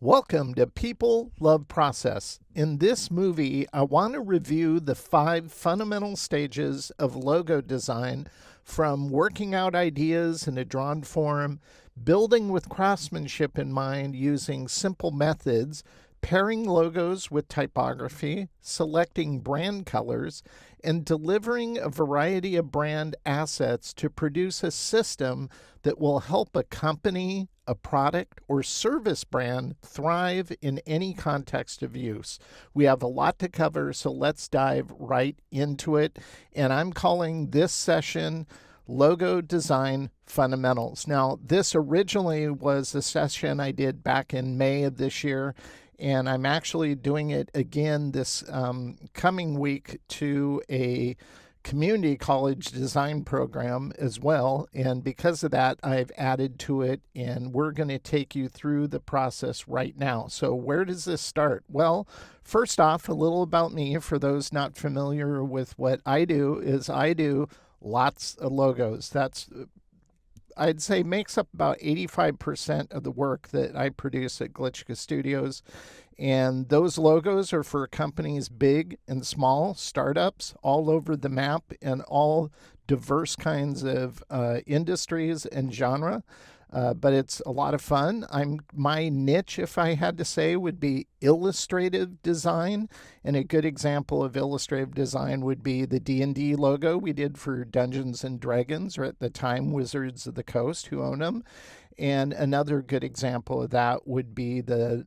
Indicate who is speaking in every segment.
Speaker 1: Welcome to People Love Process. In this movie, I want to review the 5 fundamental stages of logo design, from working out ideas in a drawn form, building with craftsmanship in mind using simple methods, pairing logos with typography, selecting brand colors, and delivering a variety of brand assets to produce a system that will help a company, a product, or service brand thrive in any context of use. We have a lot to cover, so let's dive right into it. And I'm calling this session Logo Design Fundamentals. Now, this originally was a session I did back in May of this year, and I'm actually doing it again this coming week to a community college design program as well. And because of that, I've added to it, and we're going to take you through the process right now. So where does this start? Well, first off, a little about me. For those not familiar with what I do, is I do lots of logos. That's, I'd say, makes up about 85% of the work that I produce at Glitchka Studios. And those logos are for companies big and small, startups all over the map, and all diverse kinds of industries and genre. But it's a lot of fun. My niche, if I had to say, would be illustrative design. And a good example of illustrative design would be the D&D logo we did for Dungeons and Dragons, or at the time Wizards of the Coast, who own them. And another good example of that would be the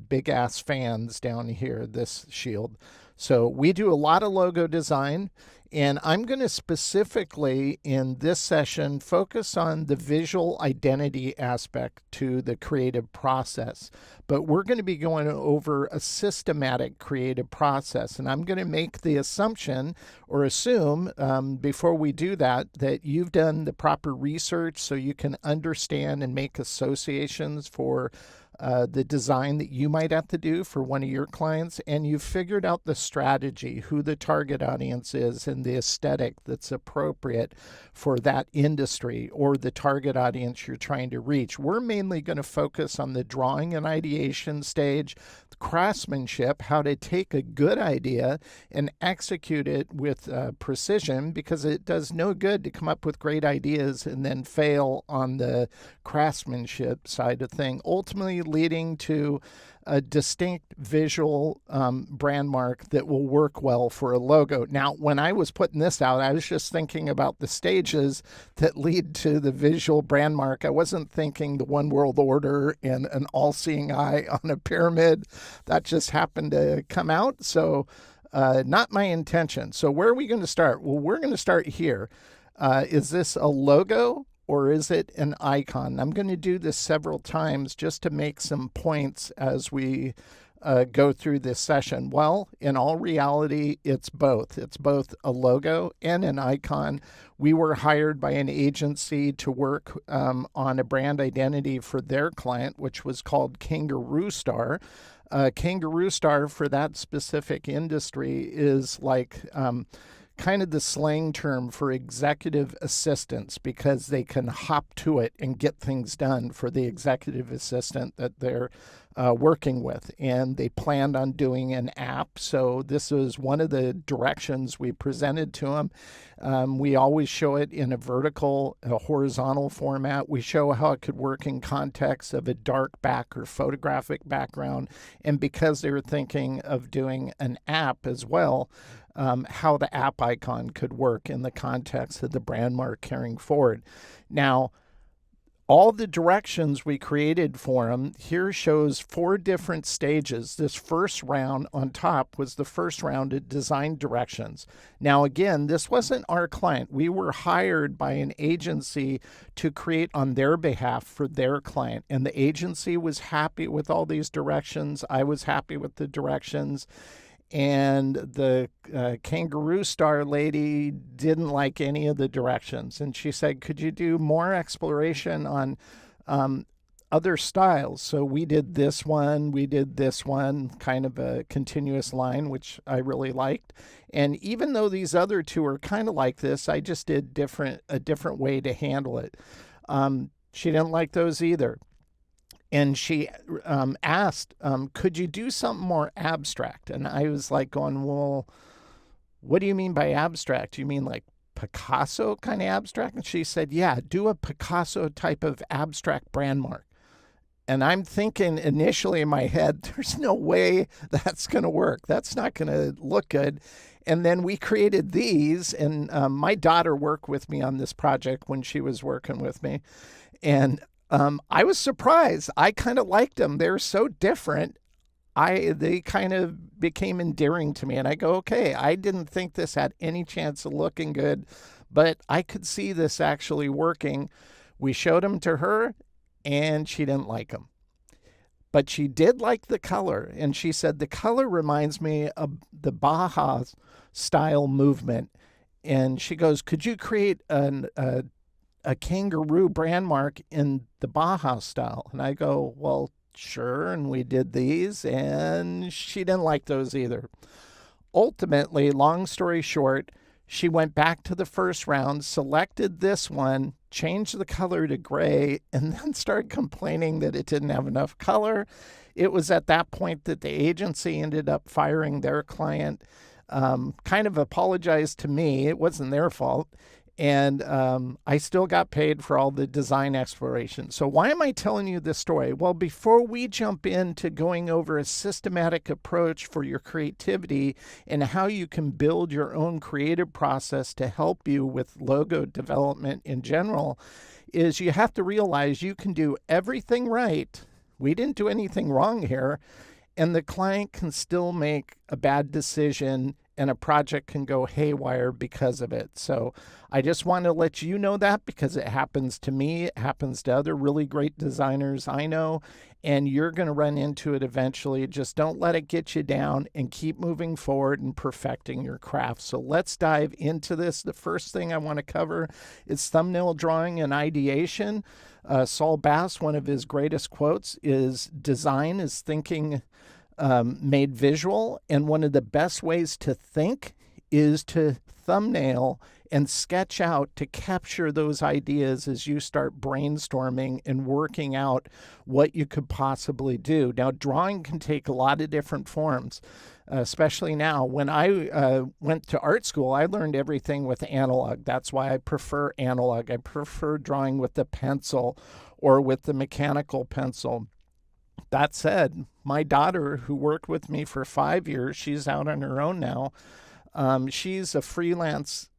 Speaker 1: big ass fans down here, this shield. So we do a lot of logo design, and I'm going to specifically in this session focus on the visual identity aspect to the creative process. But we're going to be going over a systematic creative process, and I'm going to make the assumption or assume before we do that you've done the proper research so you can understand and make associations for the design that you might have to do for one of your clients, and you've figured out the strategy, who the target audience is, and the aesthetic that's appropriate for that industry or the target audience you're trying to reach. We're mainly going to focus on the drawing and ideation stage, craftsmanship, how to take a good idea and execute it with precision, because it does no good to come up with great ideas and then fail on the craftsmanship side of thing, ultimately leading to a distinct visual brand mark that will work well for a logo. Now, when I was putting this out, I was just thinking about the stages that lead to the visual brand mark. I wasn't thinking the one world order and an all-seeing eye on a pyramid. That just happened to come out. So not my intention. So where are we going to start? Well, we're going to start here. Is this a logo, or is it an icon? I'm going to do this several times just to make some points as we go through this session. Well, in all reality, it's both. It's both a logo and an icon. We were hired by an agency to work on a brand identity for their client, which was called Kangaroo Star. Kangaroo Star, for that specific industry, is like kind of the slang term for executive assistants, because they can hop to it and get things done for the executive assistant that they're working with. And they planned on doing an app. So this was one of the directions we presented to them. We always show it in a vertical, a horizontal format. We show how it could work in context of a dark back or photographic background. And because they were thinking of doing an app as well, how the app icon could work in the context of the brand mark carrying forward. Now, all the directions we created for them here shows 4 different stages. This first round on top was the first round of design directions. Now, again, this wasn't our client. We were hired by an agency to create on their behalf for their client. And the agency was happy with all these directions. I was happy with the directions. And the Kangaroo Star lady didn't like any of the directions. And she said, could you do more exploration on other styles? So we did this one, kind of a continuous line, which I really liked. And even though these other 2 are kind of like this, I just did a different way to handle it. She didn't like those either. And she asked, could you do something more abstract? And I was like going, well, what do you mean by abstract? You mean like Picasso kind of abstract? And she said, yeah, do a Picasso type of abstract brand mark. And I'm thinking initially in my head, there's no way that's going to work. That's not going to look good. And then we created these, and my daughter worked with me on this project when she was working with me. And I was surprised. I kind of liked them. They're so different. They kind of became endearing to me. And I go, okay, I didn't think this had any chance of looking good, but I could see this actually working. We showed them to her, and she didn't like them. But she did like the color, and she said the color reminds me of the Baja style movement. And she goes, could you create a kangaroo brand mark in the Baja style? And I go, well, sure. And we did these, and she didn't like those either. Ultimately, long story short, she went back to the first round, selected this one, changed the color to gray, and then started complaining that it didn't have enough color. It was at that point that the agency ended up firing their client, kind of apologized to me. It wasn't their fault. And I still got paid for all the design exploration. So why am I telling you this story? Well, before we jump into going over a systematic approach for your creativity and how you can build your own creative process to help you with logo development in general, is you have to realize you can do everything right. We didn't do anything wrong here. And the client can still make a bad decision, and a project can go haywire because of it. So I just want to let you know that, because it happens to me. It happens to other really great designers I know, and you're going to run into it eventually. Just don't let it get you down, and keep moving forward and perfecting your craft. So let's dive into this. The first thing I want to cover is thumbnail drawing and ideation. Saul Bass, one of his greatest quotes is, design is thinking made visual, and one of the best ways to think is to thumbnail and sketch out to capture those ideas as you start brainstorming and working out what you could possibly do. Now, drawing can take a lot of different forms, especially now. When I went to art school, I learned everything with analog. That's why I prefer analog. I prefer drawing with the pencil or with the mechanical pencil. That said, my daughter, who worked with me for 5 years, she's out on her own now. She's a freelance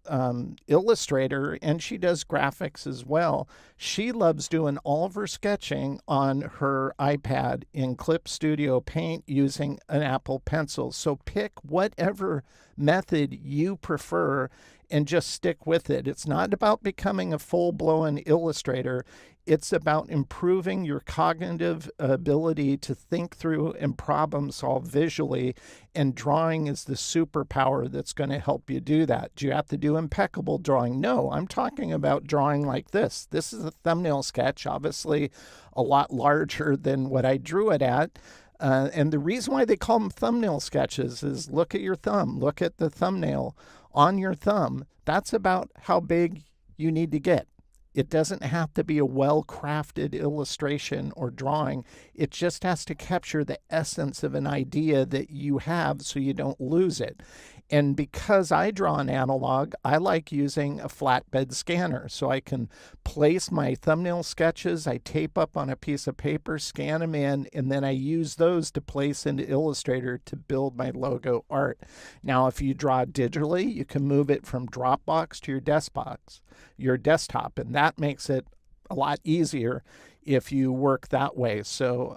Speaker 1: illustrator, and she does graphics as well. She loves doing all of her sketching on her iPad in Clip Studio Paint using an Apple Pencil. So pick whatever method you prefer and just stick with it. It's not about becoming a full-blown illustrator. It's about improving your cognitive ability to think through and problem solve visually, and drawing is the superpower that's going to help you do that. Do you have to do impeccable drawing? No, I'm talking about drawing like this. This is a thumbnail sketch, obviously a lot larger than what I drew it at. And the reason why they call them thumbnail sketches is, look at your thumb, look at the thumbnail on your thumb. That's about how big you need to get. It doesn't have to be a well-crafted illustration or drawing. It just has to capture the essence of an idea that you have so you don't lose it. And because I draw in analog, I like using a flatbed scanner. So I can place my thumbnail sketches, I tape up on a piece of paper, scan them in, and then I use those to place into Illustrator to build my logo art. Now, if you draw digitally, you can move it from Dropbox to your desktop, and that makes it a lot easier if you work that way. So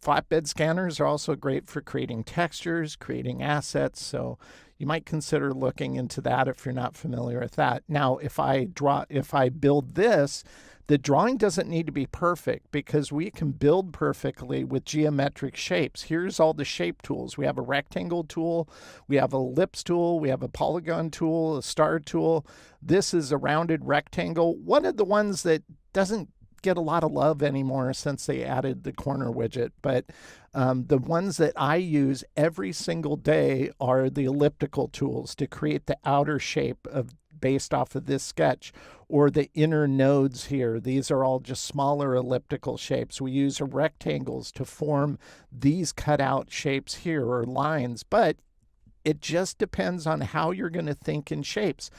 Speaker 1: flatbed scanners are also great for creating textures, creating assets. So you might consider looking into that if you're not familiar with that. Now, if I build this, the drawing doesn't need to be perfect, because we can build perfectly with geometric shapes. Here's all the shape tools. We have a rectangle tool, we have an ellipse tool, we have a polygon tool, a star tool. This is a rounded rectangle. One of the ones that doesn't get a lot of love anymore since they added the corner widget, but the ones that I use every single day are the elliptical tools to create the outer shape of based off of this sketch, or the inner nodes here. These are all just smaller elliptical shapes. We use rectangles to form these cutout shapes here, or lines, but it just depends on how you're going to think in shapes.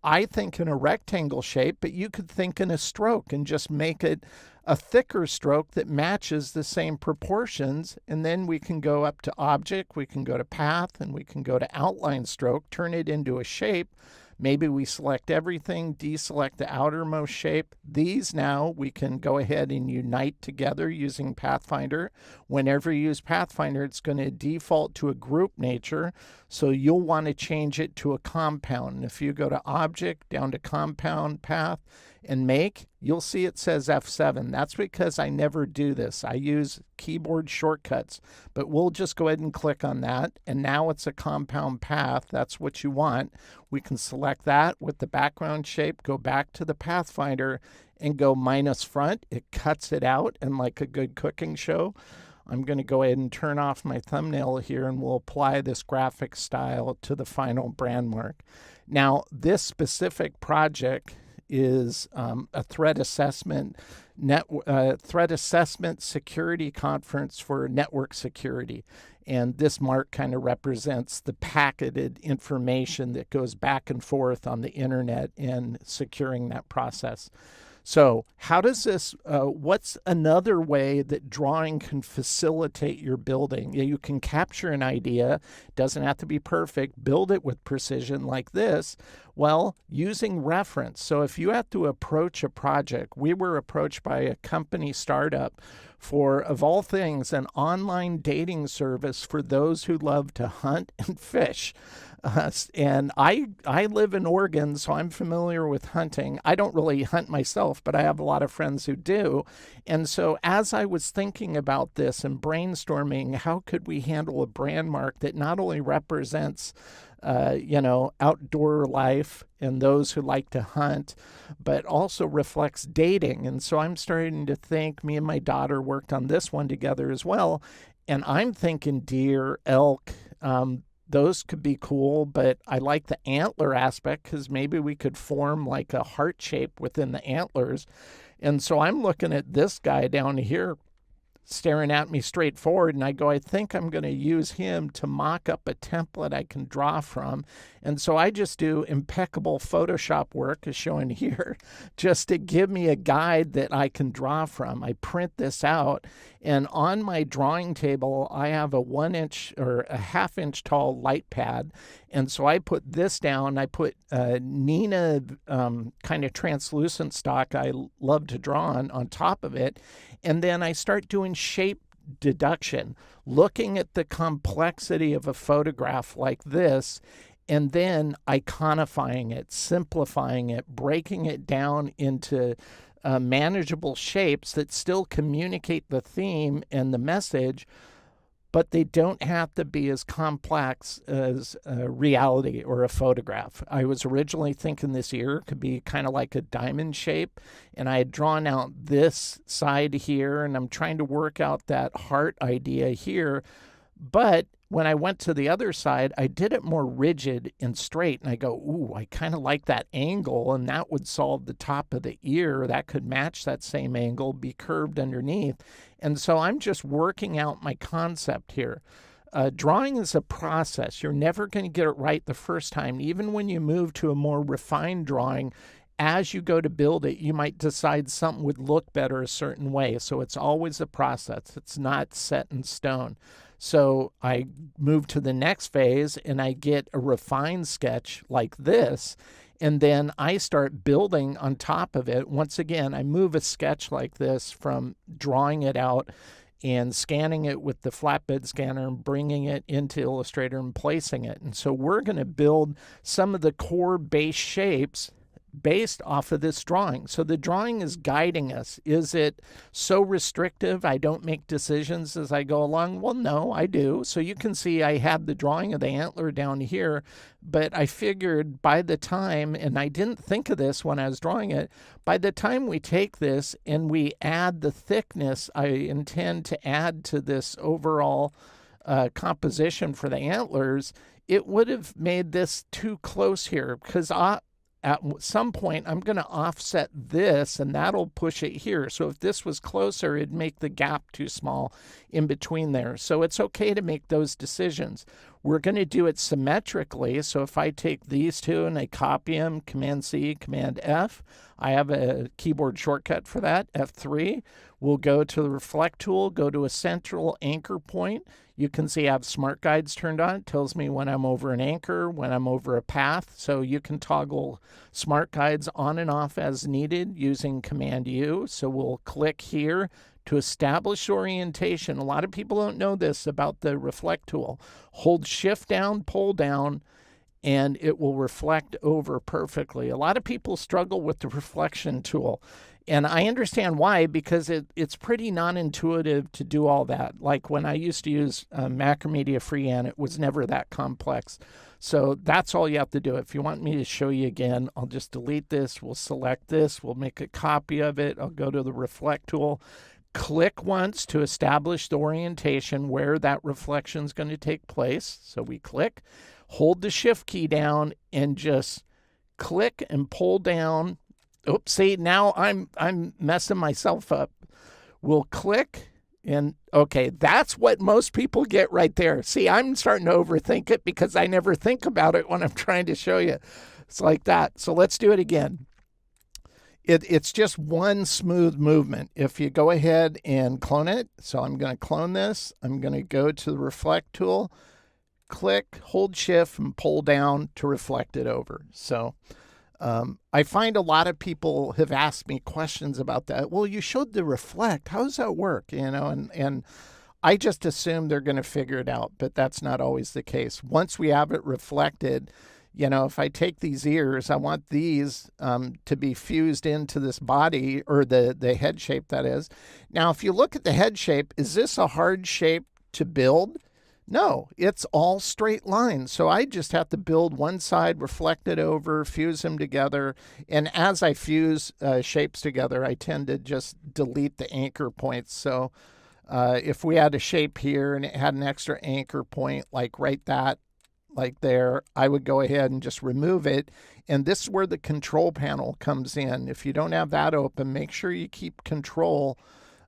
Speaker 1: I think in a rectangle shape, but you could think in a stroke and just make it a thicker stroke that matches the same proportions. And then we can go up to object, we can go to path, and we can go to outline stroke, turn it into a shape. Maybe we select everything, deselect the outermost shape. These now we can go ahead and unite together using Pathfinder. Whenever you use Pathfinder, it's going to default to a group nature. So you'll want to change it to a compound. And if you go to Object, down to Compound, Path, and Make, you'll see it says F7. That's because I never do this. I use keyboard shortcuts, but we'll just go ahead and click on that. And now it's a compound path. That's what you want. We can select that with the background shape, go back to the Pathfinder and go minus front. It cuts it out, and like a good cooking show, I'm going to go ahead and turn off my thumbnail here, and we'll apply this graphic style to the final brand mark. Now, this specific project is a threat assessment security conference for network security. And this mark kind of represents the packet information that goes back and forth on the internet and securing that process. So how does this, what's another way that drawing can facilitate your building? You can capture an idea, doesn't have to be perfect, build it with precision like this. Well, using reference. So if you have to approach a project, we were approached by a company startup for, of all things, an online dating service for those who love to hunt and fish. And I live in Oregon, so I'm familiar with hunting. I don't really hunt myself, but I have a lot of friends who do. And so as I was thinking about this and brainstorming, how could we handle a brand mark that not only represents outdoor life and those who like to hunt, but also reflects dating. And so I'm starting to think, me and my daughter worked on this one together as well. And I'm thinking deer, elk, those could be cool, but I like the antler aspect because maybe we could form like a heart shape within the antlers. And so I'm looking at this guy down here staring at me straight forward, and I go, I think I'm going to use him to mock up a template I can draw from. And so I just do impeccable Photoshop work, as shown here, just to give me a guide that I can draw from. I print this out, and on my drawing table, I have a 1-inch or a 1/2-inch tall light pad. And so I put this down. I put Nina kind of translucent stock I love to draw on top of it. And then I start doing shape deduction, looking at the complexity of a photograph like this, and then iconifying it, simplifying it, breaking it down into manageable shapes that still communicate the theme and the message, but they don't have to be as complex as reality or a photograph. I was originally thinking this ear could be kind of like a diamond shape, and I had drawn out this side here, and I'm trying to work out that heart idea here. But when I went to the other side, I did it more rigid and straight, and I go, ooh, I kind of like that angle, and that would solve the top of the ear. That could match that same angle, be curved underneath. And so I'm just working out my concept here. Drawing is a process. You're never going to get it right the first time. Even when you move to a more refined drawing, as you go to build it, you might decide something would look better a certain way. So it's always a process. It's not set in stone. So I move to the next phase and I get a refined sketch like this. And then I start building on top of it. Once again, I move a sketch like this from drawing it out and scanning it with the flatbed scanner and bringing it into Illustrator and placing it. And so we're going to build some of the core base shapes based off of this drawing. So the drawing is guiding us. Is it so restrictive I don't make decisions as I go along? Well, no, I do. So you can see I have the drawing of the antler down here, but I figured by the time, and I didn't think of this when I was drawing it, by the time we take this and we add the thickness I intend to add to this overall composition for the antlers, it would have made this too close here because at some point I'm going to offset this, and that'll push it here. So if this was closer, it'd make the gap too small in between there. So it's okay to make those decisions. We're going to do it symmetrically. So if I take these two and I copy them, Command-C, Command-F, I have a keyboard shortcut for that, F3. We'll go to the Reflect tool, go to a central anchor point. You can see I have Smart Guides turned on. It tells me when I'm over an anchor, when I'm over a path. So you can toggle Smart Guides on and off as needed using Command-U. So we'll click here to establish orientation. A lot of people don't know this about the Reflect tool. Hold Shift down, pull down, and it will reflect over perfectly. A lot of people struggle with the reflection tool. And I understand why, because it's pretty non-intuitive to do all that. Like when I used to use Macromedia Freehand, it was never that complex. So that's all you have to do. If you want me to show you again, I'll just delete this. We'll select this. We'll make a copy of it. I'll go to the Reflect tool. Click once to establish the orientation where that reflection is going to take place. So we click, hold the Shift key down, and just click and pull down. Oops, see, now I'm messing myself up. We'll click, and okay, that's what most people get right there. See, I'm starting to overthink it because I never think about it when I'm trying to show you. It's like that. So let's do it again. It's just one smooth movement. If you go ahead and clone it, so I'm going to clone this. I'm going to go to the Reflect tool, click, hold Shift, and pull down to reflect it over. So I find a lot of people have asked me questions about that. Well, you showed the reflect. How does that work? You know, and I just assume they're going to figure it out, but that's not always the case. Once we have it reflected, you know, if I take these ears, I want these to be fused into this body, or the head shape, that is. Now, if you look at the head shape, is this a hard shape to build? No, it's all straight lines. So I just have to build one side, reflect it over, fuse them together. And as I fuse shapes together, I tend to just delete the anchor points. So if we had a shape here and it had an extra anchor point, like right that, like there, I would go ahead and just remove it. And this is where the control panel comes in. If you don't have that open, make sure you keep control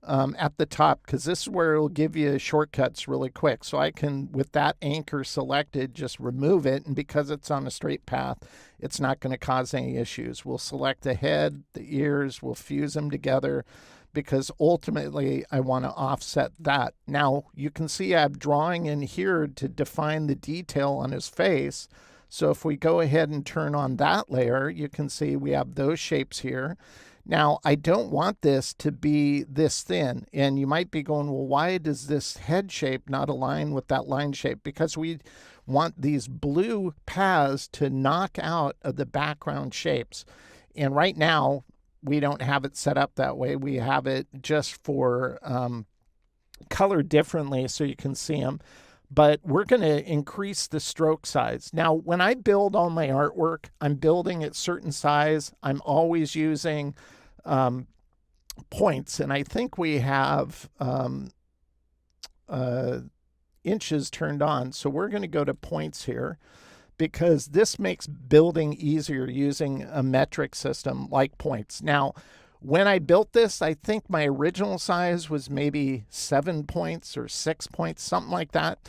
Speaker 1: at the top, because this is where it'll give you shortcuts really quick. So I can, with that anchor selected, just remove it. And because it's on a straight path, it's not going to cause any issues. We'll select the head, the ears, we'll fuse them together, because ultimately I want to offset that. Now you can see I'm drawing in here to define the detail on his face. So if we go ahead and turn on that layer, you can see we have those shapes here. Now, I don't want this to be this thin, and you might be going, well, why does this head shape not align with that line shape? Because we want these blue paths to knock out of the background shapes. And right now, we don't have it set up that way. We have it just for colored differently so you can see them. But we're going to increase the stroke size. Now, when I build all my artwork, I'm building at certain size. I'm always using points, and I think we have inches turned on. So we're going to go to points here, because this makes building easier using a metric system like points. Now, when I built this, I think my original size was maybe 7 points or 6 points, something like that.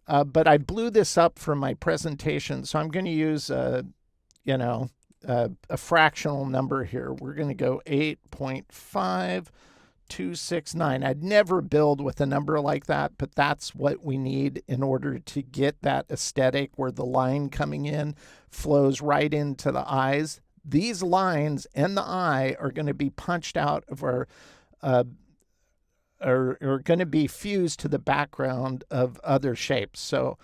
Speaker 1: But I blew this up for my presentation, so I'm going to use a fractional number here. We're going to go 8.5269. I'd never build with a number like that, but that's what we need in order to get that aesthetic where the line coming in flows right into the eyes. These lines and the eye are going to be punched out of our, are going to be fused to the background of other shapes. So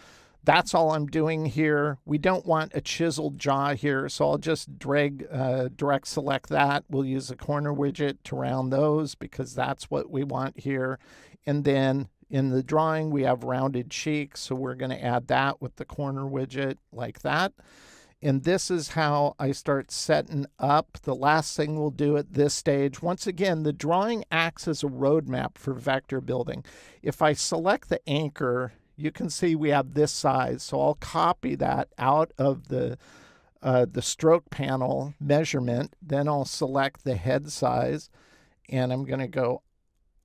Speaker 1: that's all I'm doing here. We don't want a chiseled jaw here, so I'll just direct select that. We'll use the corner widget to round those, because that's what we want here. And then in the drawing, we have rounded cheeks, so we're going to add that with the corner widget like that. And this is how I start setting up. The last thing we'll do at this stage, once again, the drawing acts as a roadmap for vector building. If I select the anchor, you can see we have this size. So I'll copy that out of the the stroke panel measurement. Then I'll select the head size, and I'm going to go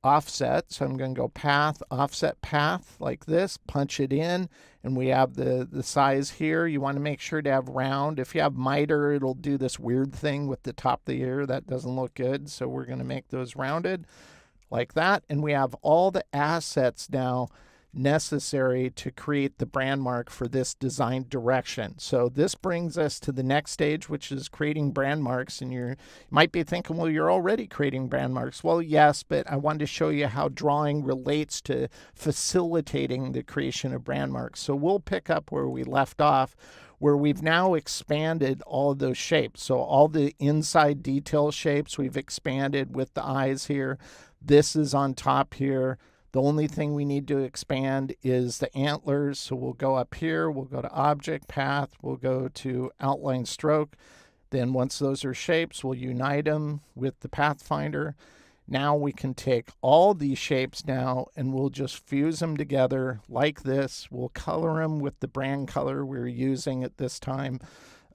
Speaker 1: offset. So I'm going to go path, offset path like this, punch it in, and we have the size here. You want to make sure to have round. If you have miter, it'll do this weird thing with the top of the ear. That doesn't look good. So we're going to make those rounded like that. And we have all the assets now necessary to create the brand mark for this design direction. So this brings us to the next stage, which is creating brand marks. And you might be thinking, well, you're already creating brand marks. Well, yes, but I wanted to show you how drawing relates to facilitating the creation of brand marks. So we'll pick up where we left off, where we've now expanded all of those shapes. So all the inside detail shapes we've expanded with the eyes here. This is on top here. The only thing we need to expand is the antlers. So we'll go up here, we'll go to Object, Path, we'll go to Outline Stroke. Then once those are shapes, we'll unite them with the Pathfinder. Now we can take all these shapes now and we'll just fuse them together like this. We'll color them with the brand color we're using at this time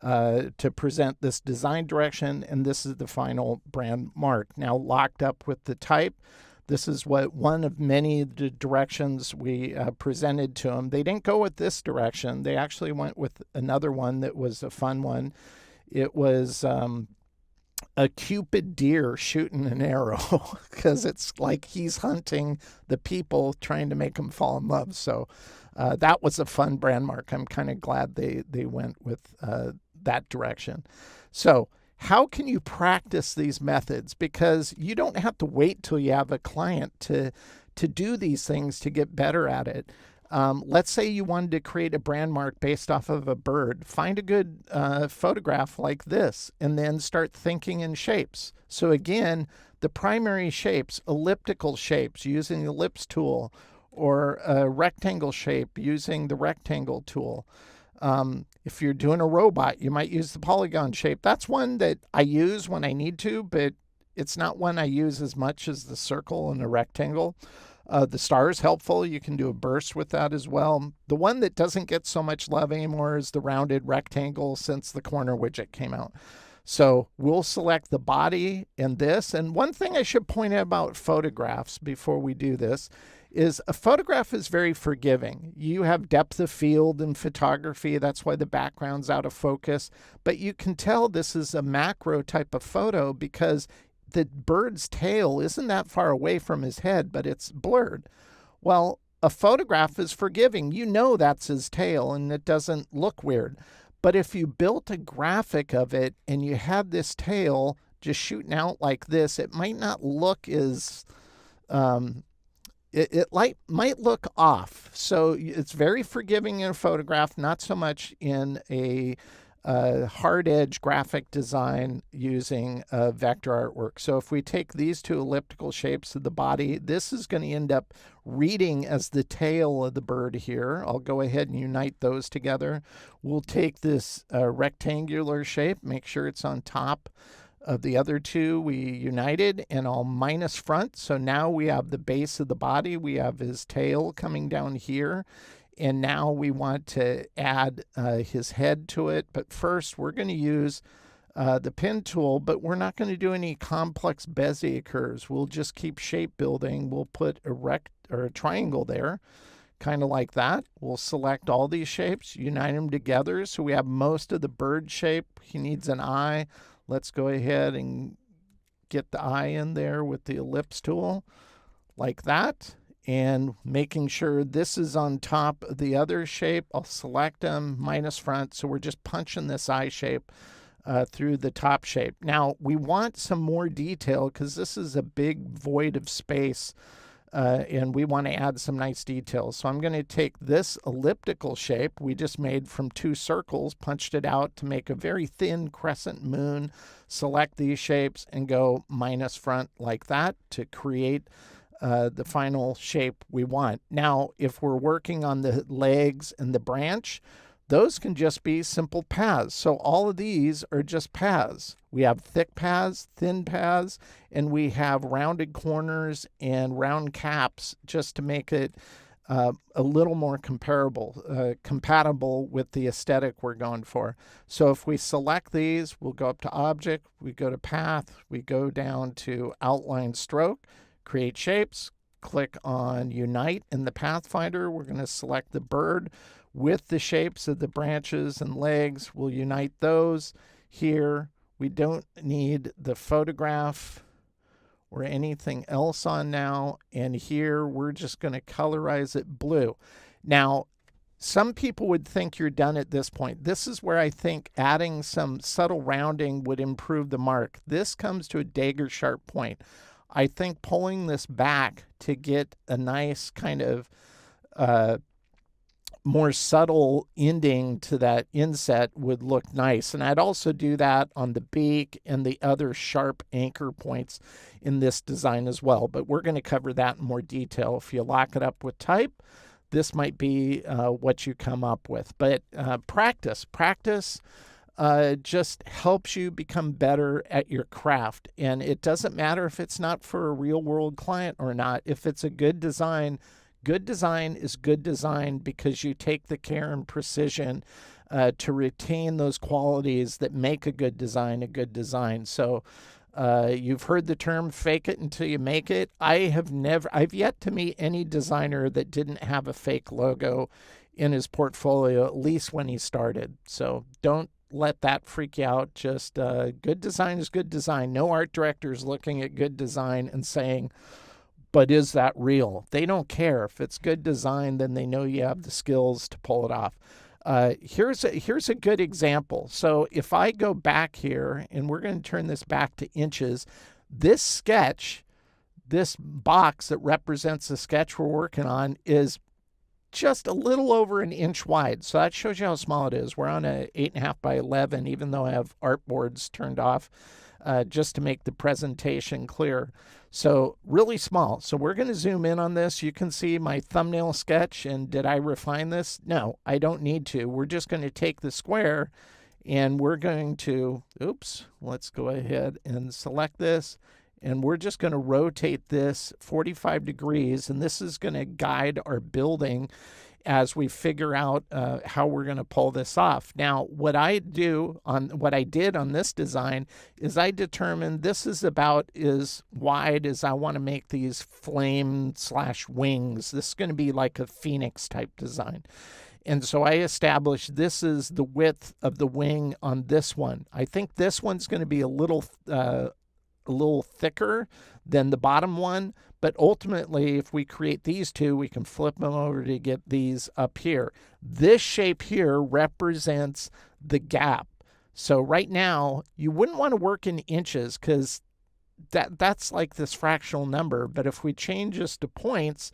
Speaker 1: to present this design direction. And this is the final brand mark. Now locked up with the type. This is what one of many of the directions we presented to them. They didn't go with this direction. They actually went with another one that was a fun one. It was a Cupid deer shooting an arrow because it's like he's hunting the people, trying to make them fall in love. So that was a fun brand mark. I'm kind of glad they went with that direction. So how can you practice these methods? Because you don't have to wait till you have a client to do these things to get better at it. Let's say you wanted to create a brand mark based off of a bird. Find a good photograph like this and then start thinking in shapes. So again, the primary shapes, elliptical shapes using the ellipse tool, or a rectangle shape using the rectangle tool. If you're doing a robot, you might use the polygon shape. That's one that I use when I need to, but it's not one I use as much as the circle and the rectangle. The star is helpful. You can do a burst with that as well. The one that doesn't get so much love anymore is the rounded rectangle since the corner widget came out. So we'll select the body and this. And one thing I should point out about photographs before we do this is a photograph is very forgiving. You have depth of field in photography. That's why the background's out of focus. But you can tell this is a macro type of photo because the bird's tail isn't that far away from his head, but it's blurred. Well, a photograph is forgiving. You know that's his tail and it doesn't look weird. But if you built a graphic of it and you had this tail just shooting out like this, it might not look as... It might look off. So it's very forgiving in a photograph, not so much in a hard edge graphic design using vector artwork. So if we take these two elliptical shapes of the body, this is going to end up reading as the tail of the bird here. I'll go ahead and unite those together. We'll take this rectangular shape, make sure it's on top of the other two we united, and I'll minus front. So now we have the base of the body. We have his tail coming down here. And now we want to add his head to it. But first, we're going to use the pen tool, but we're not going to do any complex Bezier curves. We'll just keep shape building. We'll put a triangle there, kind of like that. We'll select all these shapes, unite them together. So we have most of the bird shape. He needs an eye. Let's go ahead and get the eye in there with the ellipse tool, like that. And making sure this is on top of the other shape. I'll select them, minus front. So we're just punching this eye shape through the top shape. Now, we want some more detail because this is a big void of space. And we want to add some nice details. So I'm going to take this elliptical shape we just made from two circles, punched it out to make a very thin crescent moon, select these shapes, and go minus front like that to create the final shape we want. Now, if we're working on the legs and the branch, those can just be simple paths. So all of these are just paths. We have thick paths, thin paths, and we have rounded corners and round caps just to make it a little more compatible with the aesthetic we're going for. So if we select these, we'll go up to Object, we go to Path, we go down to Outline Stroke, Create Shapes, click on Unite in the Pathfinder. We're going to select the bird with the shapes of the branches and legs. We'll unite those here. We don't need the photograph or anything else on now. And here we're just going to colorize it blue. Now, some people would think you're done at this point. This is where I think adding some subtle rounding would improve the mark. This comes to a dagger sharp point. I think pulling this back to get a nice kind of more subtle ending to that inset would look nice. And I'd also do that on the beak and the other sharp anchor points in this design as well. But we're going to cover that in more detail. If you lock it up with type, this might be what you come up with. But practice just helps you become better at your craft. And it doesn't matter if it's not for a real world client or not. If it's a good design is good design because you take the care and precision to retain those qualities that make a good design a good design. So you've heard the term fake it until you make it. I've yet to meet any designer that didn't have a fake logo in his portfolio, at least when he started. So don't let that freak you out. Just good design is good design. No art director is looking at good design and saying, but is that real? They don't care. If it's good design, then they know you have the skills to pull it off. Here's a good example. So if I go back here, and we're going to turn this back to inches, this sketch, this box that represents the sketch we're working on is just a little over an inch wide. So that shows you how small it is. We're on a 8.5 by 11, even though I have artboards turned off just to make the presentation clear. So really small. So we're going to zoom in on this. You can see my thumbnail sketch. And did I refine this? No, I don't need to. We're just going to take the square and we're going to, let's go ahead and select this. And we're just going to rotate this 45 degrees. And this is going to guide our building as we figure out how we're going to pull this off. Now, what I did on this design is I determined this is about as wide as I want to make these flame/wings. This is going to be like a phoenix type design. And so I established this is the width of the wing on this one. I think this one's going to be a little thicker than the bottom one, but ultimately if we create these two, we can flip them over to get these up here. This shape here represents the gap. So right now you wouldn't want to work in inches because that's like this fractional number, but if we change this to points,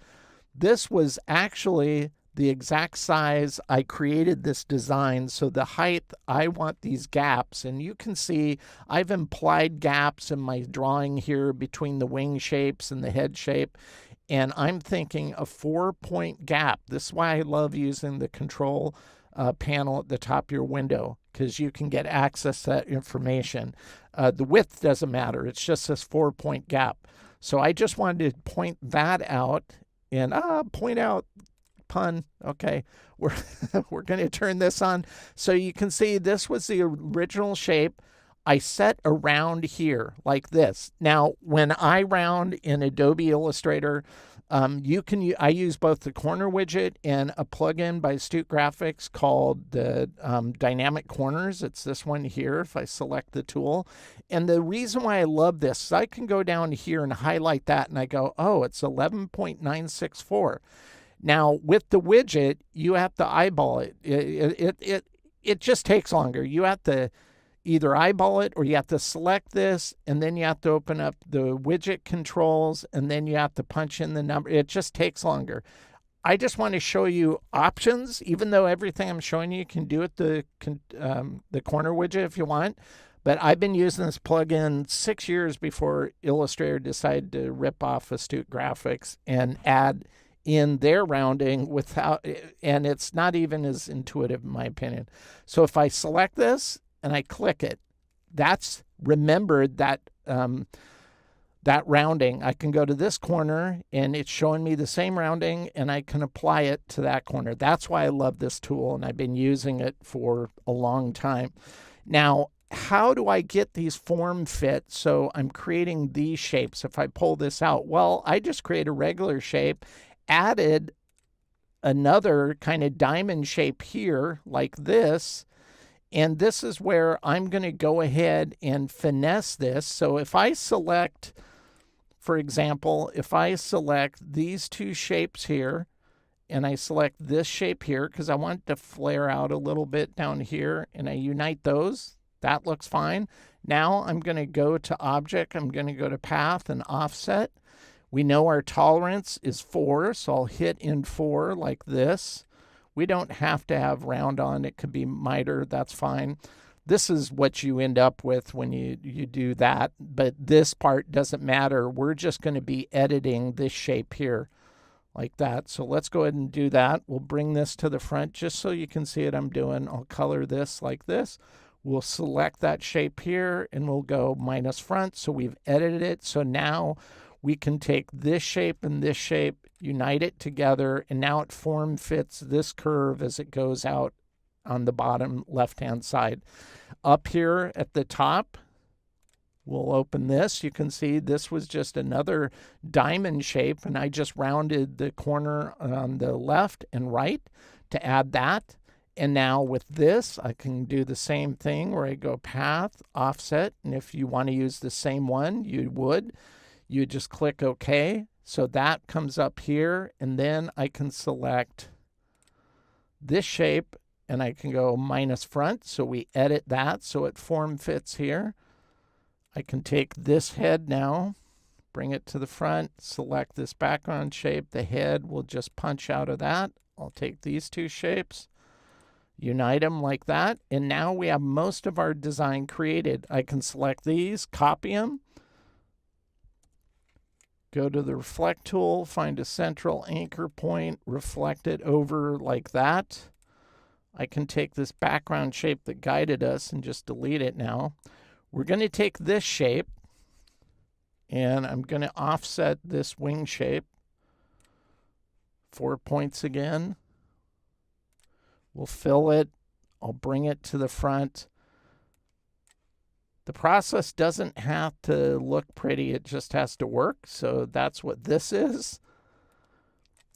Speaker 1: this was actually the exact size I created this design. So the height, I want these gaps. And you can see I've implied gaps in my drawing here between the wing shapes and the head shape. And I'm thinking a 4-point gap. This is why I love using the control panel at the top of your window, because you can get access to that information. The width doesn't matter. It's just this 4-point gap. So I just wanted to point that out and point out. Pun. Okay, we're going to turn this on. So you can see this was the original shape. I set around here like this. Now, when I round in Adobe Illustrator, I use both the corner widget and a plugin by Astute Graphics called the Dynamic Corners. It's this one here if I select the tool. And the reason why I love this is I can go down here and highlight that and I go, oh, it's 11.964. Now, with the widget, you have to eyeball it. It just takes longer. You have to either eyeball it or you have to select this, and then you have to open up the widget controls, and then you have to punch in the number. It just takes longer. I just want to show you options, even though everything I'm showing you can do at the corner widget if you want. But I've been using this plugin 6 years before Illustrator decided to rip off Astute Graphics and add in their rounding without, and it's not even as intuitive in my opinion. So if I select this and I click it, that's remembered that that rounding. I can go to this corner and it's showing me the same rounding and I can apply it to that corner. That's why I love this tool and I've been using it for a long time. Now, how do I get these form fit so I'm creating these shapes? If I pull this out, well, I just create a regular shape, added another kind of diamond shape here like this. And this is where I'm going to go ahead and finesse this. So if I select, for example, if I select these two shapes here, and I select this shape here, because I want it to flare out a little bit down here, and I unite those, that looks fine. Now I'm going to go to Object, I'm going to go to Path and Offset. We know our tolerance is 4, so I'll hit in 4 like this. We don't have to have round on. It could be miter. That's fine. This is what you end up with when you do that. But this part doesn't matter. We're just going to be editing this shape here like that. So let's go ahead and do that. We'll bring this to the front just so you can see what I'm doing. I'll color this like this. We'll select that shape here and we'll go minus front. So we've edited it. So now we can take this shape and this shape, unite it together, and now it form fits this curve as it goes out on the bottom left-hand side. Up here at the top, we'll open this. You can see this was just another diamond shape, and I just rounded the corner on the left and right to add that. And now with this, I can do the same thing where I go Path, Offset, and if you want to use the same one, you would. You just click OK. So that comes up here, and then I can select this shape, and I can go minus front. So we edit that so it form fits here. I can take this head now, bring it to the front, select this background shape. The head will just punch out of that. I'll take these two shapes, unite them like that, and now we have most of our design created. I can select these, copy them, go to the reflect tool, find a central anchor point, reflect it over like that. I can take this background shape that guided us and just delete it now. We're going to take this shape and I'm going to offset this wing shape 4 points again. We'll fill it. I'll bring it to the front. The process doesn't have to look pretty, it just has to work. So that's what this is.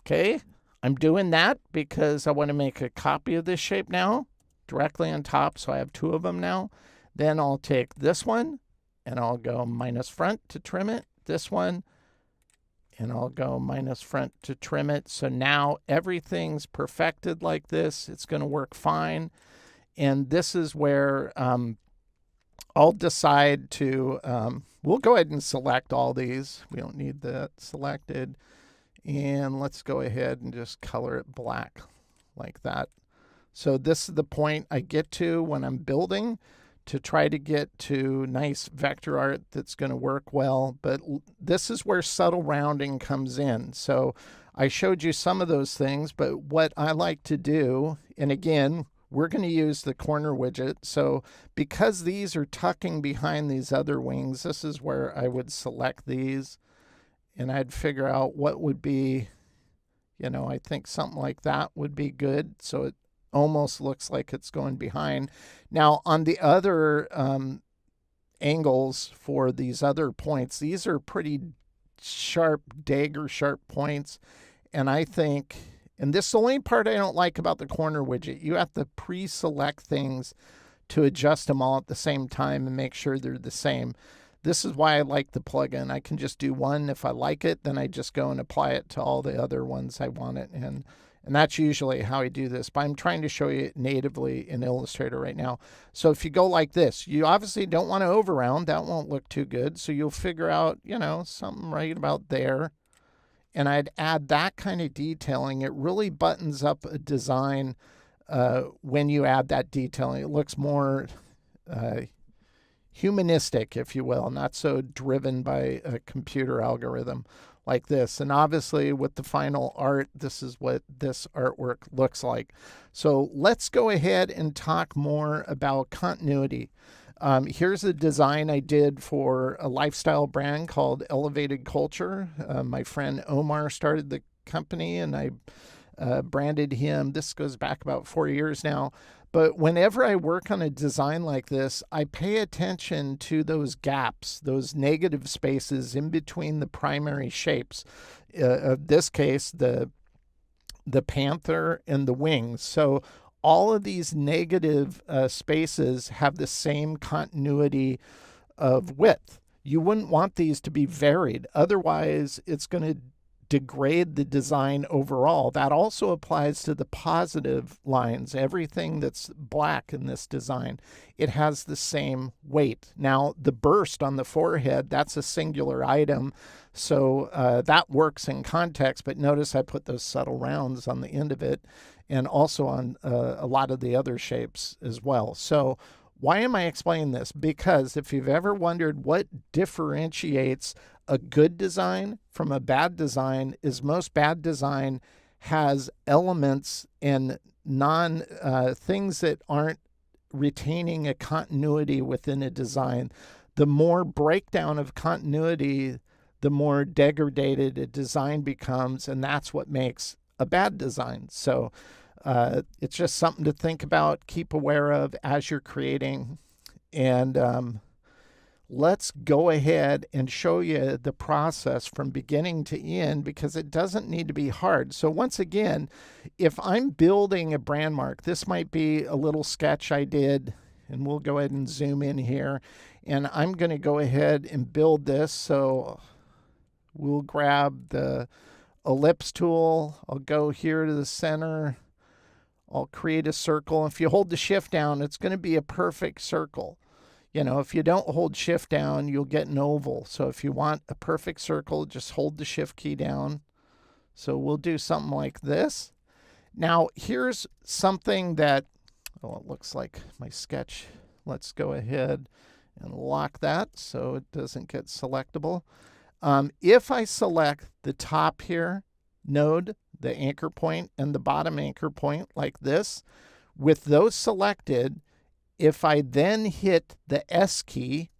Speaker 1: Okay, I'm doing that because I want to make a copy of this shape now, directly on top, so I have 2 of them now. Then I'll take this one, and I'll go minus front to trim it, this one, and I'll go minus front to trim it. So now everything's perfected like this. It's going to work fine. And this is where I'll decide to, we'll go ahead and select all these. We don't need that selected. And let's go ahead and just color it black like that. So this is the point I get to when I'm building to try to get to nice vector art that's going to work well. But this is where subtle rounding comes in. So I showed you some of those things, but what I like to do, and again, we're going to use the corner widget. So because these are tucking behind these other wings, this is where I would select these and I'd figure out what would be, I think something like that would be good. So it almost looks like it's going behind. Now on the other angles for these other points, these are pretty sharp, dagger sharp points. And I think, and this is the only part I don't like about the corner widget. You have to pre-select things to adjust them all at the same time and make sure they're the same. This is why I like the plugin. I can just do one. If I like it, then I just go and apply it to all the other ones I want it. And that's usually how I do this. But I'm trying to show you it natively in Illustrator right now. So if you go like this, you obviously don't want to overround. That won't look too good. So you'll figure out, something right about there. And I'd add that kind of detailing. It really buttons up a design when you add that detailing. It looks more humanistic, if you will, not so driven by a computer algorithm like this. And obviously with the final art, this is what this artwork looks like. So let's go ahead and talk more about continuity. Here's a design I did for a lifestyle brand called Elevated Culture. My friend Omar started the company, and I branded him. This goes back about 4 years now. But whenever I work on a design like this, I pay attention to those gaps, those negative spaces in between the primary shapes. In this case, the panther and the wings. So all of these negative spaces have the same continuity of width. You wouldn't want these to be varied. Otherwise, it's going to degrade the design overall. That also applies to the positive lines. Everything that's black in this design, it has the same weight. Now, the burst on the forehead, that's a singular item, so that works in context, but notice I put those subtle rounds on the end of it and also on a lot of the other shapes as well. So why am I explaining this? Because if you've ever wondered what differentiates a good design from a bad design, is most bad design has elements and things that aren't retaining a continuity within a design. The more breakdown of continuity, the more degraded a design becomes, and that's what makes a bad design. So it's just something to think about, keep aware of as you're creating. And let's go ahead and show you the process from beginning to end, because it doesn't need to be hard. So once again, if I'm building a brand mark, this might be a little sketch I did, and we'll go ahead and zoom in here. And I'm going to go ahead and build this. So we'll grab the ellipse tool. I'll go here to the center. I'll create a circle. If you hold the shift down, it's going to be a perfect circle. You know, if you don't hold shift down, you'll get an oval. So if you want a perfect circle, just hold the shift key down. So we'll do something like this. Now, here's something that, oh, it looks like my sketch. Let's go ahead and lock that so it doesn't get selectable. If I select the top here node, the anchor point, and the bottom anchor point like this, with those selected, if I then hit the S key,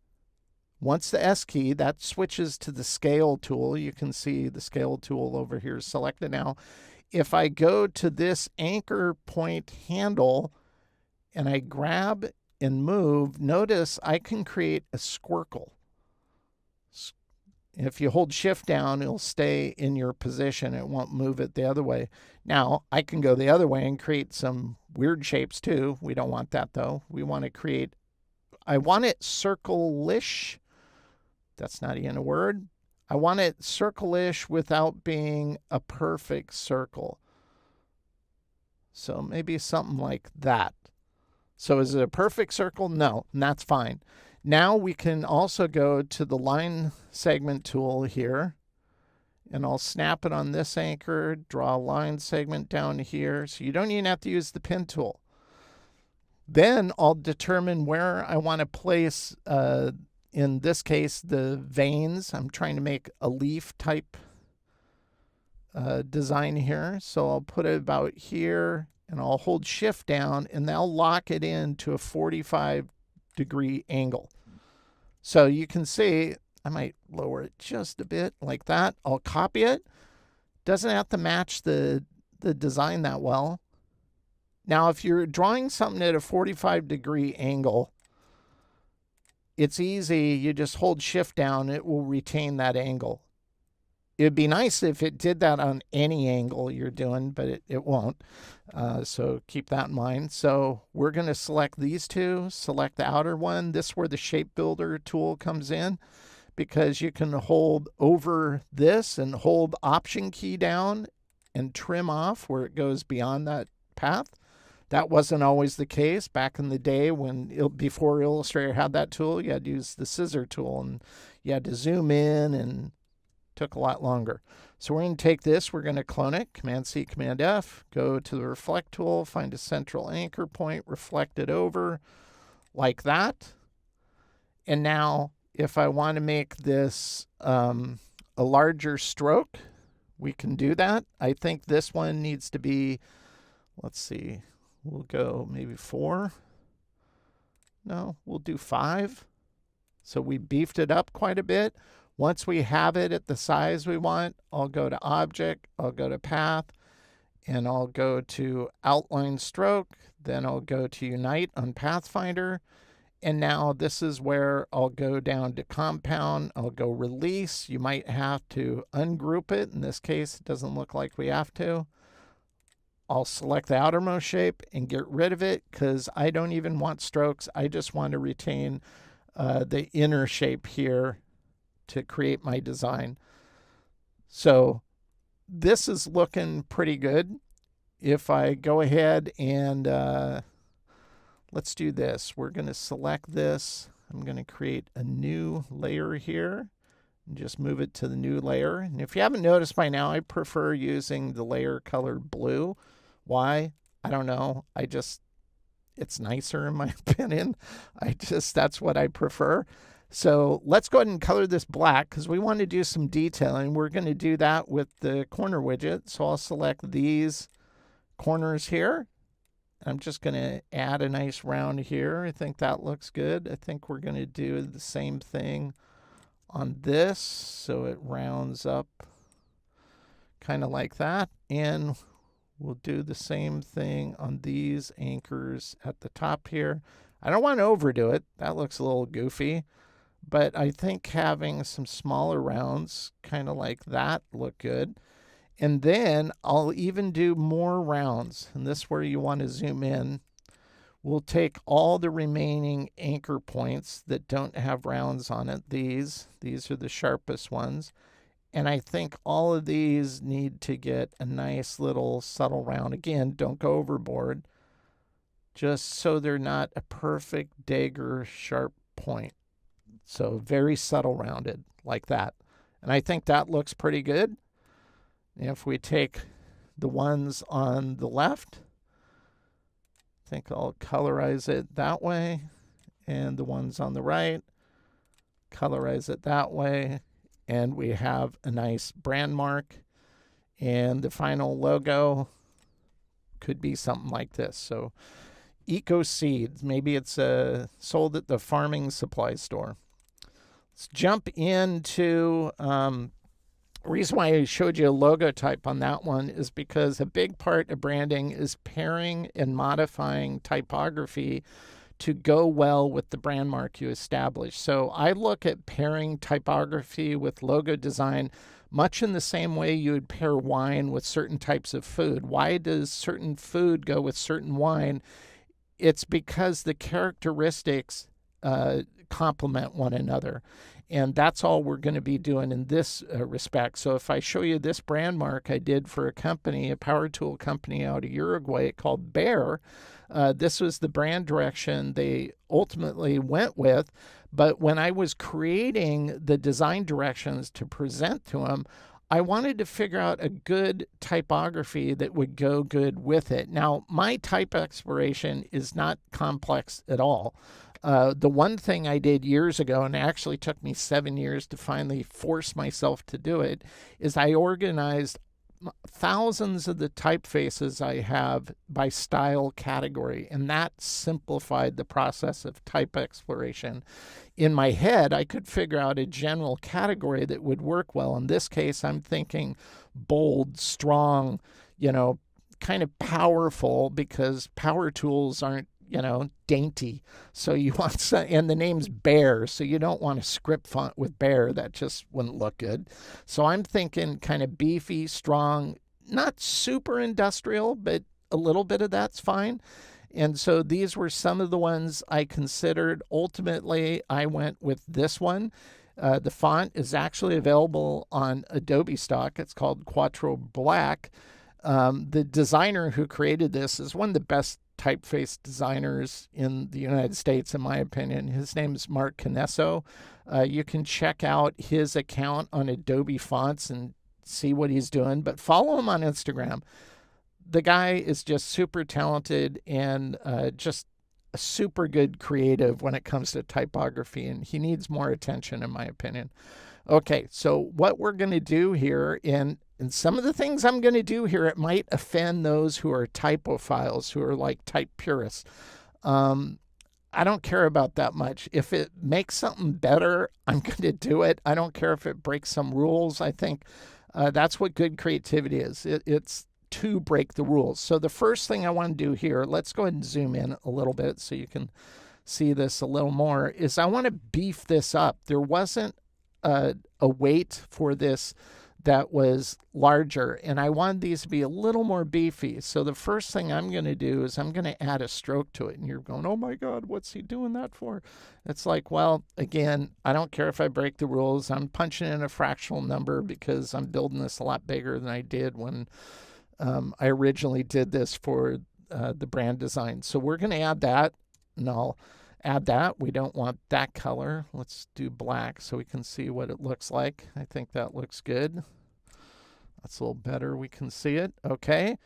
Speaker 1: once the S key, that switches to the scale tool. You can see the scale tool over here is selected now. If I go to this anchor point handle and I grab and move, notice I can create a squircle. If you hold shift down, it'll stay in your position. It won't move it the other way. Now, I can go the other way and create some weird shapes too. We don't want that though. We want to create, I want it circle-ish. That's not even a word. I want it circle-ish without being a perfect circle. So maybe something like that. So is it a perfect circle? No, and that's fine. Now we can also go to the line segment tool here, and I'll snap it on this anchor, draw a line segment down here. So you don't even have to use the pen tool. Then I'll determine where I want to place, in this case, the veins. I'm trying to make a leaf type design here. So I'll put it about here, and I'll hold shift down, and that'll lock it into a 45-degree angle. So you can see, I might lower it just a bit like that. I'll copy it. Doesn't have to match the design that well. Now, if you're drawing something at a 45-degree angle, it's easy. You just hold shift down. It will retain that angle. It'd be nice if it did that on any angle you're doing, but it won't. So keep that in mind. So we're going to select these two, select the outer one. This is where the shape builder tool comes in, because you can hold over this and hold option key down and trim off where it goes beyond that path. That wasn't always the case back in the day when before Illustrator had that tool. You had to use the scissor tool, and you had to zoom in, and took a lot longer. So we're going to take this, we're going to clone it, Command-C, Command-F, go to the Reflect tool, find a central anchor point, reflect it over like that. And now, if I want to make this a larger stroke, we can do that. I think this one needs to be, let's see, we'll go maybe 4. No, we'll do 5. So we beefed it up quite a bit. Once we have it at the size we want, I'll go to Object, I'll go to Path, and I'll go to Outline Stroke. Then I'll go to Unite on Pathfinder. And now this is where I'll go down to Compound. I'll go Release. You might have to ungroup it. In this case, it doesn't look like we have to. I'll select the outermost shape and get rid of it because I don't even want strokes. I just want to retain the inner shape here to create my design. So this is looking pretty good. If I go ahead and let's do this. We're going to select this. I'm going to create a new layer here and just move it to the new layer. And if you haven't noticed by now, I prefer using the layer color blue. Why? I don't know. It's nicer in my opinion. That's what I prefer. So let's go ahead and color this black because we want to do some detailing. We're going to do that with the corner widget. So I'll select these corners here. I'm just going to add a nice round here. I think that looks good. I think we're going to do the same thing on this so it rounds up kind of like that. And we'll do the same thing on these anchors at the top here. I don't want to overdo it. That looks a little goofy. But I think having some smaller rounds kind of like that look good. And then I'll even do more rounds. And this is where you want to zoom in. We'll take all the remaining anchor points that don't have rounds on it. These are the sharpest ones. And I think all of these need to get a nice little subtle round. Again, don't go overboard. Just so they're not a perfect dagger sharp point. So very subtle rounded like that. And I think that looks pretty good. If we take the ones on the left, I think I'll colorize it that way. And the ones on the right, colorize it that way. And we have a nice brand mark. And the final logo could be something like this. So Eco Seeds, maybe it's sold at the farming supply store. Let's jump into reason why I showed you a logo type on that one is because a big part of branding is pairing and modifying typography to go well with the brand mark you establish. So I look at pairing typography with logo design much in the same way you would pair wine with certain types of food. Why does certain food go with certain wine? It's because the characteristics complement one another. And that's all we're going to be doing in this respect. So if I show you this brand mark I did for a company, a power tool company out of Uruguay called Bear, this was the brand direction they ultimately went with. But when I was creating the design directions to present to them, I wanted to figure out a good typography that would go good with it. Now, my type exploration is not complex at all. The one thing I did years ago, and it actually took me 7 years to finally force myself to do it, is I organized thousands of the typefaces I have by style category, and that simplified the process of type exploration. In my head, I could figure out a general category that would work well. In this case, I'm thinking bold, strong, kind of powerful, because power tools aren't dainty. So you want some, and the name's Bear, so you don't want a script font with Bear. That just wouldn't look good. So I'm thinking kind of beefy, strong, not super industrial, but a little bit of that's fine. And so these were some of the ones I considered. Ultimately, I went with this one. The font is actually available on Adobe stock. It's called Quattro Black. The designer who created this is one of the best typeface designers in the United States, in my opinion. His name is Mark Canesso. You can check out his account on Adobe Fonts and see what he's doing, but follow him on Instagram. The guy is just super talented and just a super good creative when it comes to typography, and he needs more attention, in my opinion. Okay, so what we're going to do here, and some of the things I'm going to do here, it might offend those who are typophiles, who are like type purists. I don't care about that much. If it makes something better, I'm going to do it. I don't care if it breaks some rules. I think that's what good creativity is. It's to break the rules. So the first thing I want to do here, let's go ahead and zoom in a little bit so you can see this a little more, is I want to beef this up. There wasn't a weight for this that was larger, and I wanted these to be a little more beefy. So the first thing I'm going to do is I'm going to add a stroke to it. And you're going, oh my God, what's he doing that for? It's like, well, again, I don't care if I break the rules. I'm punching in a fractional number because I'm building this a lot bigger than I did when I originally did this for the brand design. So we're going to add that, and I'll add that. We don't want that color. Let's do black so we can see what it looks like. I think that looks good. That's a little better. We can see it. Okay.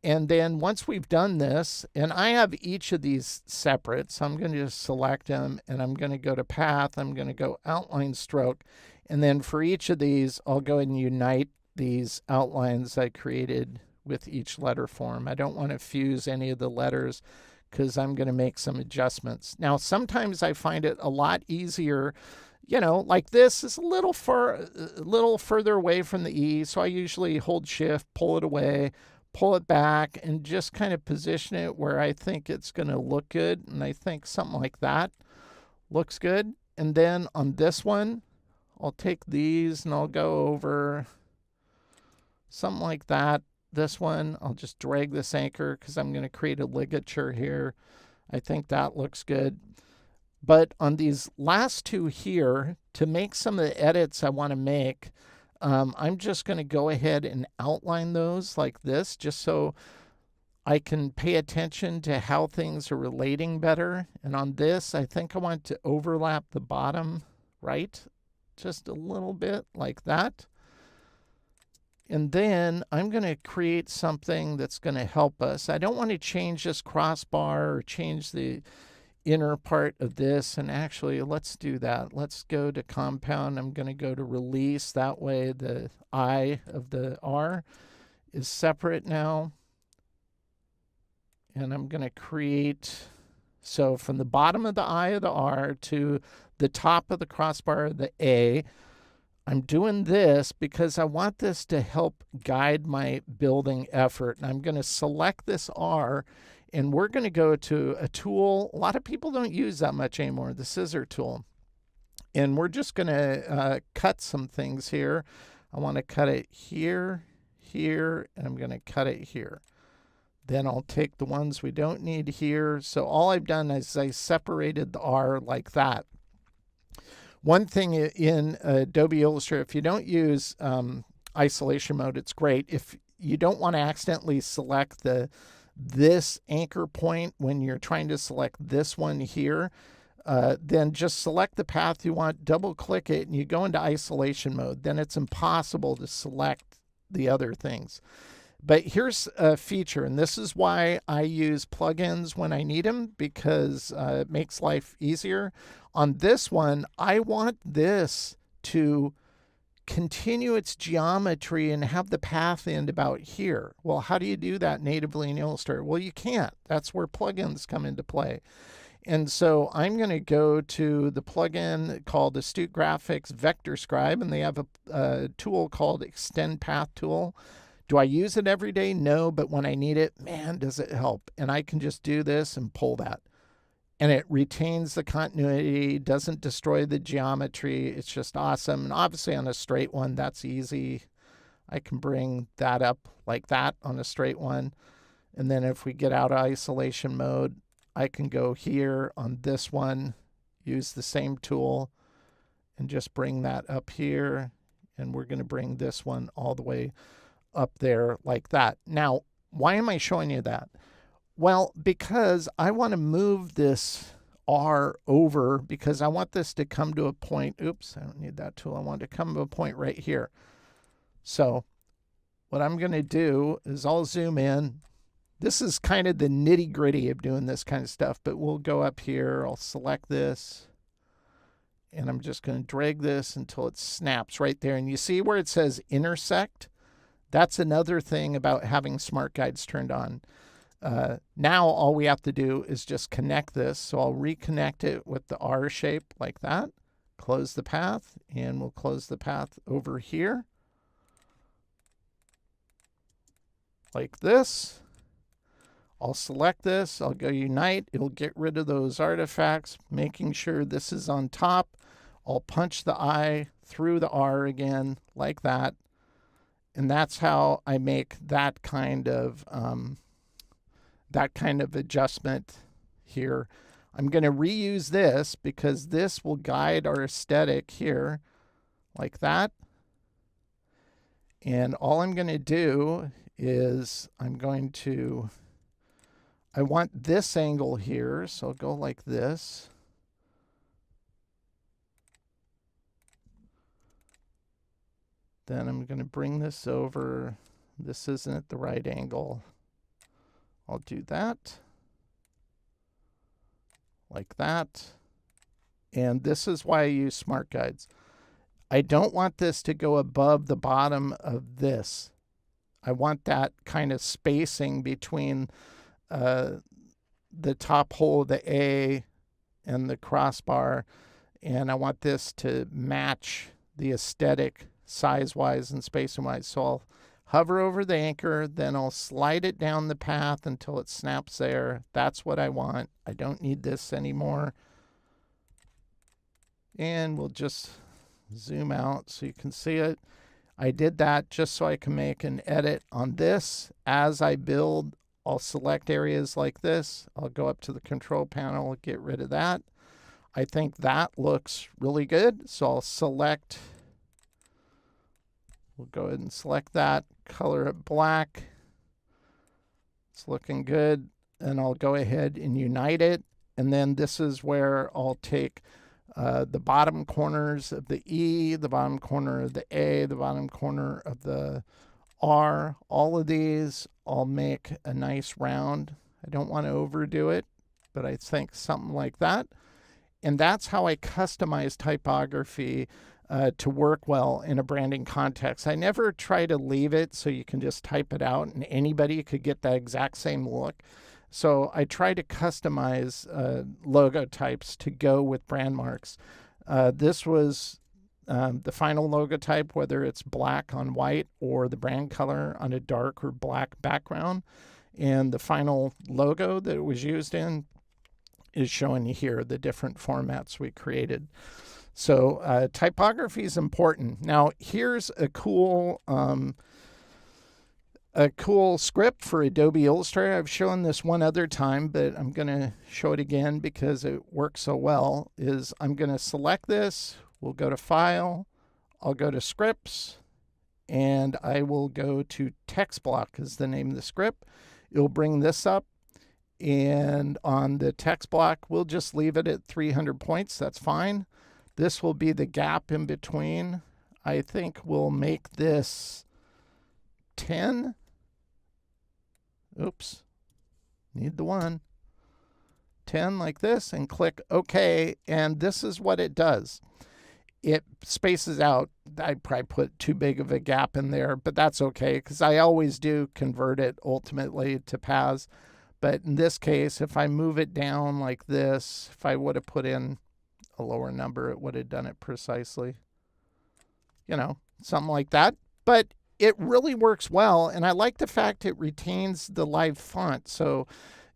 Speaker 1: And then once we've done this, and I have each of these separate, so I'm going to just select them, and I'm going to go to path. I'm going to go outline stroke. And then for each of these, I'll go ahead and unite these outlines I created with each letter form. I don't want to fuse any of the letters because I'm going to make some adjustments. Now, sometimes I find it a lot easier, like this is a little further away from the E, so I usually hold shift, pull it away, pull it back, and just kind of position it where I think it's going to look good. And I think something like that looks good. And then on this one, I'll take these and I'll go over something like that. This one, I'll just drag this anchor because I'm going to create a ligature here. I think that looks good. But on these last two here, to make some of the edits I want to make, I'm just going to go ahead and outline those like this, just so I can pay attention to how things are relating better. And on this, I think I want to overlap the bottom right just a little bit like that. And then I'm going to create something that's going to help us. I don't want to change this crossbar or change the inner part of this. And actually, let's do that. Let's go to compound. I'm going to go to release. That way the I of the R is separate now. And I'm going to create, so from the bottom of the I of the R to the top of the crossbar, the A, I'm doing this because I want this to help guide my building effort. And I'm going to select this R, and we're going to go to a tool. A lot of people don't use that much anymore, the scissor tool. And we're just going to cut some things here. I want to cut it here, here, and I'm going to cut it here. Then I'll take the ones we don't need here. So all I've done is I separated the R like that. One thing in Adobe Illustrator, if you don't use isolation mode, it's great. If you don't want to accidentally select this anchor point when you're trying to select this one here, then just select the path you want, double click it, and you go into isolation mode. Then it's impossible to select the other things. But here's a feature, and this is why I use plugins when I need them, because it makes life easier. On this one, I want this to continue its geometry and have the path end about here. Well, how do you do that natively in Illustrator? Well, you can't. That's where plugins come into play. And so I'm going to go to the plugin called Astute Graphics Vector Scribe, and they have a tool called Extend Path Tool. Do I use it every day? No, but when I need it, man, does it help. And I can just do this and pull that. And it retains the continuity, doesn't destroy the geometry. It's just awesome. And obviously on a straight one, that's easy. I can bring that up like that on a straight one. And then if we get out of isolation mode, I can go here on this one, use the same tool, and just bring that up here. And we're going to bring this one all the way up there like that. Now, why am I showing you that? Well, because I want to move this R over because I want this to come to a point. Oops, I don't need that tool. I want it to come to a point right here. So what I'm going to do is I'll zoom in. This is kind of the nitty gritty of doing this kind of stuff, but we'll go up here. I'll select this, and I'm just going to drag this until it snaps right there. And you see where it says intersect? That's another thing about having smart guides turned on. Now all we have to do is just connect this. So I'll reconnect it with the R shape like that. Close the path, and we'll close the path over here like this. I'll select this, I'll go unite, it'll get rid of those artifacts, making sure this is on top. I'll punch the I through the R again like that. And that's how I make that kind of adjustment here. I'm going to reuse this because this will guide our aesthetic here like that. And all I'm going to do is I want this angle here, so I'll go like this. Then I'm going to bring this over. This isn't at the right angle. I'll do that. Like that. And this is why I use Smart Guides. I don't want this to go above the bottom of this. I want that kind of spacing between the top hole of the A and the crossbar. And I want this to match the aesthetic size-wise and spacing-wise. So I'll hover over the anchor, then I'll slide it down the path until it snaps there. That's what I want. I don't need this anymore. And we'll just zoom out so you can see it. I did that just so I can make an edit on this. As I build, I'll select areas like this. I'll go up to the control panel, get rid of that. I think that looks really good. So I'll select, we'll go ahead and select that, color it black. It's looking good. And I'll go ahead and unite it. And then this is where I'll take the bottom corners of the E, the bottom corner of the A, the bottom corner of the R. All of these, I'll make a nice round. I don't want to overdo it, but I think something like that. And that's how I customize typography to work well in a branding context. I never try to leave it so you can just type it out and anybody could get that exact same look. So I try to customize logo types to go with brand marks. This was the final logo type, whether it's black on white or the brand color on a dark or black background. And the final logo that it was used in is showing you here the different formats we created. So typography is important. Now here's a cool script for Adobe Illustrator. I've shown this one other time, but I'm going to show it again because it works so well. I'm going to select this. We'll go to File. I'll go to Scripts, and I will go to Text Block is the name of the script. It'll bring this up, and on the text block, we'll just leave it at 300 points. That's fine. This will be the gap in between. I think we'll make this 10. Oops, need the 1. 10 like this and click OK. And this is what it does. It spaces out. I probably put too big of a gap in there, but that's okay because I always do convert it ultimately to paths. But in this case, if I move it down like this, if I would have put in a lower number, it would have done it precisely. You know, something like that. But it really works well, and I like the fact it retains the live font. So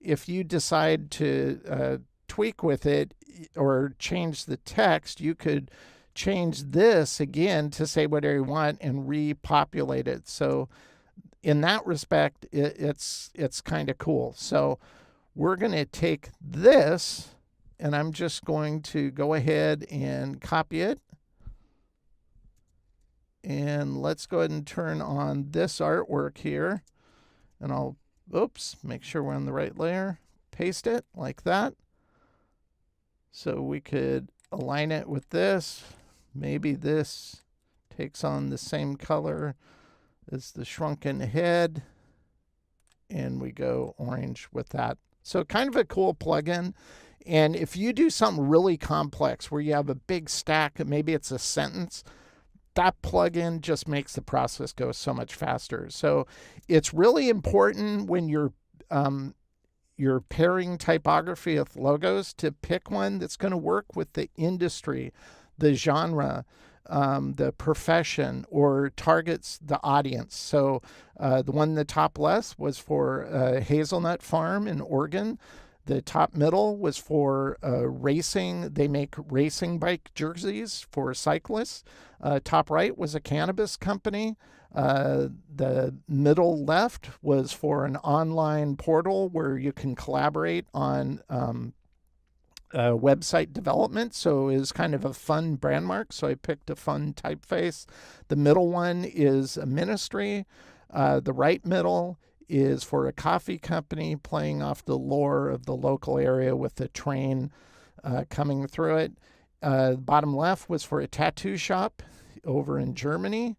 Speaker 1: if you decide to tweak with it or change the text, you could change this again to say whatever you want and repopulate it. So in that respect, it's kind of cool. So we're going to take this, and I'm just going to go ahead and copy it. And let's go ahead and turn on this artwork here. And I'll, make sure we're on the right layer. Paste it like that. So we could align it with this. Maybe this takes on the same color as the shrunken head. And we go orange with that. So kind of a cool plugin. And if you do something really complex where you have a big stack, maybe it's a sentence, that plugin just makes the process go so much faster. So it's really important when you're you're pairing typography with logos, to pick one that's going to work with the industry, the genre, the profession, or targets the audience. So the one in the top left was for Hazelnut Farm in Oregon. The top middle was for racing. They make racing bike jerseys for cyclists. Top right was a cannabis company. The middle left was for an online portal where you can collaborate on website development. So it was kind of a fun brand mark. So I picked a fun typeface. The middle one is a ministry. The right middle is for a coffee company, playing off the lore of the local area with a train coming through it. Bottom left was for a tattoo shop over in Germany.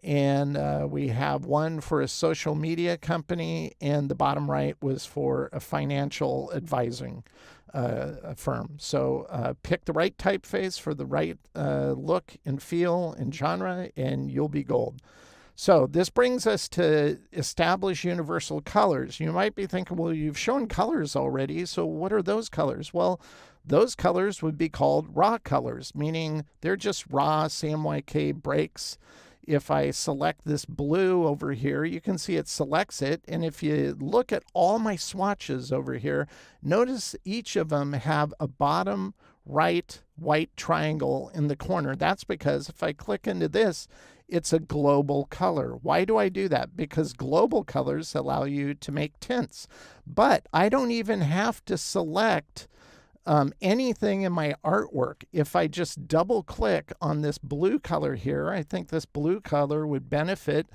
Speaker 1: And we have one for a social media company, and the bottom right was for a financial advising firm. So pick the right typeface for the right look and feel and genre, and you'll be gold. So this brings us to establish universal colors. You might be thinking, well, you've shown colors already, so what are those colors? Well, those colors would be called raw colors, meaning they're just raw CMYK breaks. If I select this blue over here, you can see it selects it. And if you look at all my swatches over here, notice each of them have a bottom right white triangle in the corner. That's because if I click into this, it's a global color. Why do I do that? Because global colors allow you to make tints. But I don't even have to select anything in my artwork. If I just double click on this blue color here, I think this blue color would benefit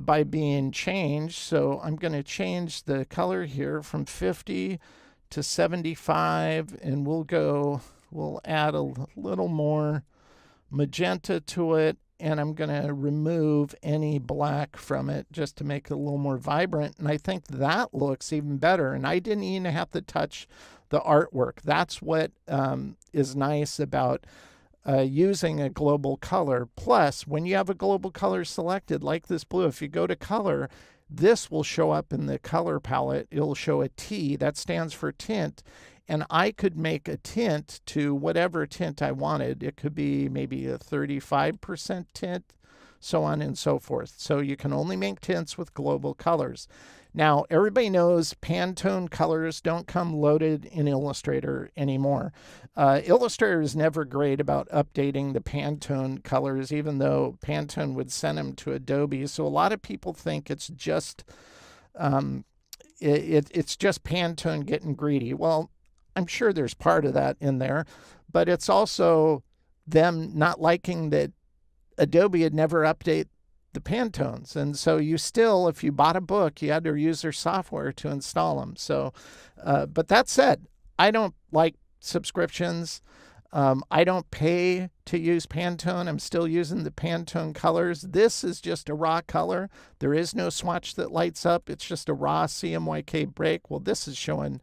Speaker 1: by being changed. So I'm going to change the color here from 50 to 75, and we'll add a little more magenta to it, and I'm going to remove any black from it just to make it a little more vibrant. And I think that looks even better. And I didn't even have to touch the artwork. That's what is nice about using a global color. Plus, when you have a global color selected, like this blue, if you go to color, this will show up in the color palette. It'll show a T, that stands for tint. And I could make a tint to whatever tint I wanted. It could be maybe a 35% tint, so on and so forth. So you can only make tints with global colors. Now, everybody knows Pantone colors don't come loaded in Illustrator anymore. Illustrator is never great about updating the Pantone colors, even though Pantone would send them to Adobe. So a lot of people think it's just it's just Pantone getting greedy. Well, I'm sure there's part of that in there, but it's also them not liking that Adobe had never updated the Pantones. And so you still, if you bought a book, you had to use their software to install them. So, but that said, I don't like subscriptions. I don't pay to use Pantone. I'm still using the Pantone colors. This is just a raw color. There is no swatch that lights up. It's just a raw CMYK break. Well, this is showing...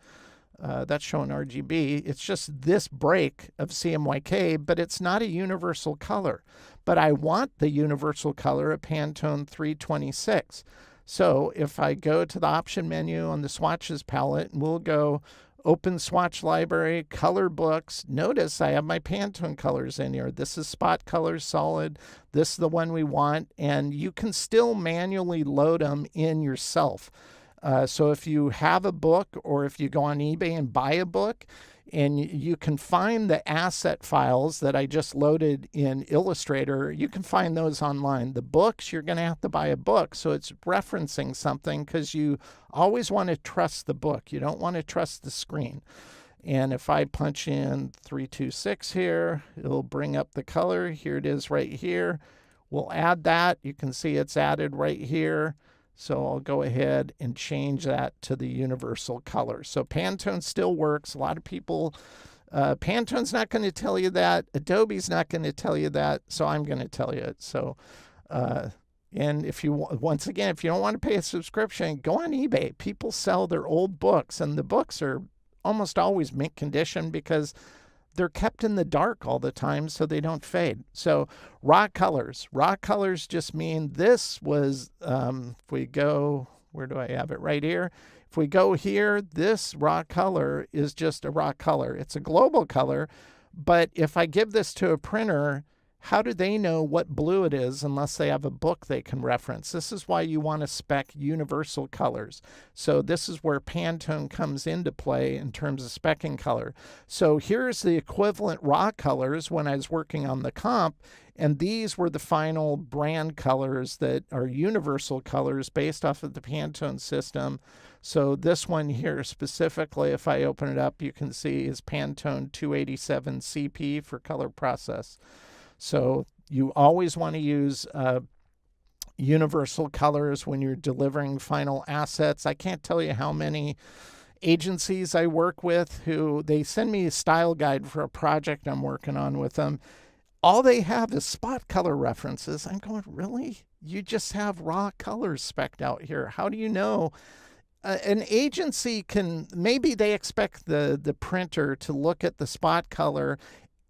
Speaker 1: that's showing RGB. It's just this break of CMYK, but it's not a universal color. But I want the universal color of Pantone 326. So if I go to the option menu on the swatches palette, and we'll go Open Swatch Library, Color Books. Notice I have my Pantone colors in here. This is Spot Color Solid. This is the one we want. And you can still manually load them in yourself. So if you have a book, or if you go on eBay and buy a book, and you can find the asset files that I just loaded in Illustrator, you can find those online. The books, you're going to have to buy a book. So it's referencing something, because you always want to trust the book. You don't want to trust the screen. And if I punch in 326 here, it'll bring up the color. Here it is right here. We'll add that. You can see it's added right here. So I'll go ahead and change that to the universal color. So Pantone still works. A lot of people, Pantone's not going to tell you that. Adobe's not going to tell you that. So I'm going to tell you it. So, and if you, once again, if you don't want to pay a subscription, go on eBay. People sell their old books, and the books are almost always mint condition because they're kept in the dark all the time so they don't fade. So raw colors just mean this was, if we go, Where do I have it? Right here. If we go here, this raw color is just a raw color. It's a global color, but if I give this to a printer, how do they know what blue it is unless they have a book they can reference? This is why you want to spec universal colors. So this is where Pantone comes into play in terms of speccing color. So here's the equivalent raw colors when I was working on the comp, and these were the final brand colors that are universal colors based off of the Pantone system. So this one here specifically, if I open it up, you can see is Pantone 287 CP for color process. So you always want to use universal colors when you're delivering final assets. I can't tell you how many agencies I work with who they send me a style guide for a project I'm working on with them. All they have is spot color references. I'm going, really? You just have raw colors specced out here. How do you know? An agency can, maybe they expect the printer to look at the spot color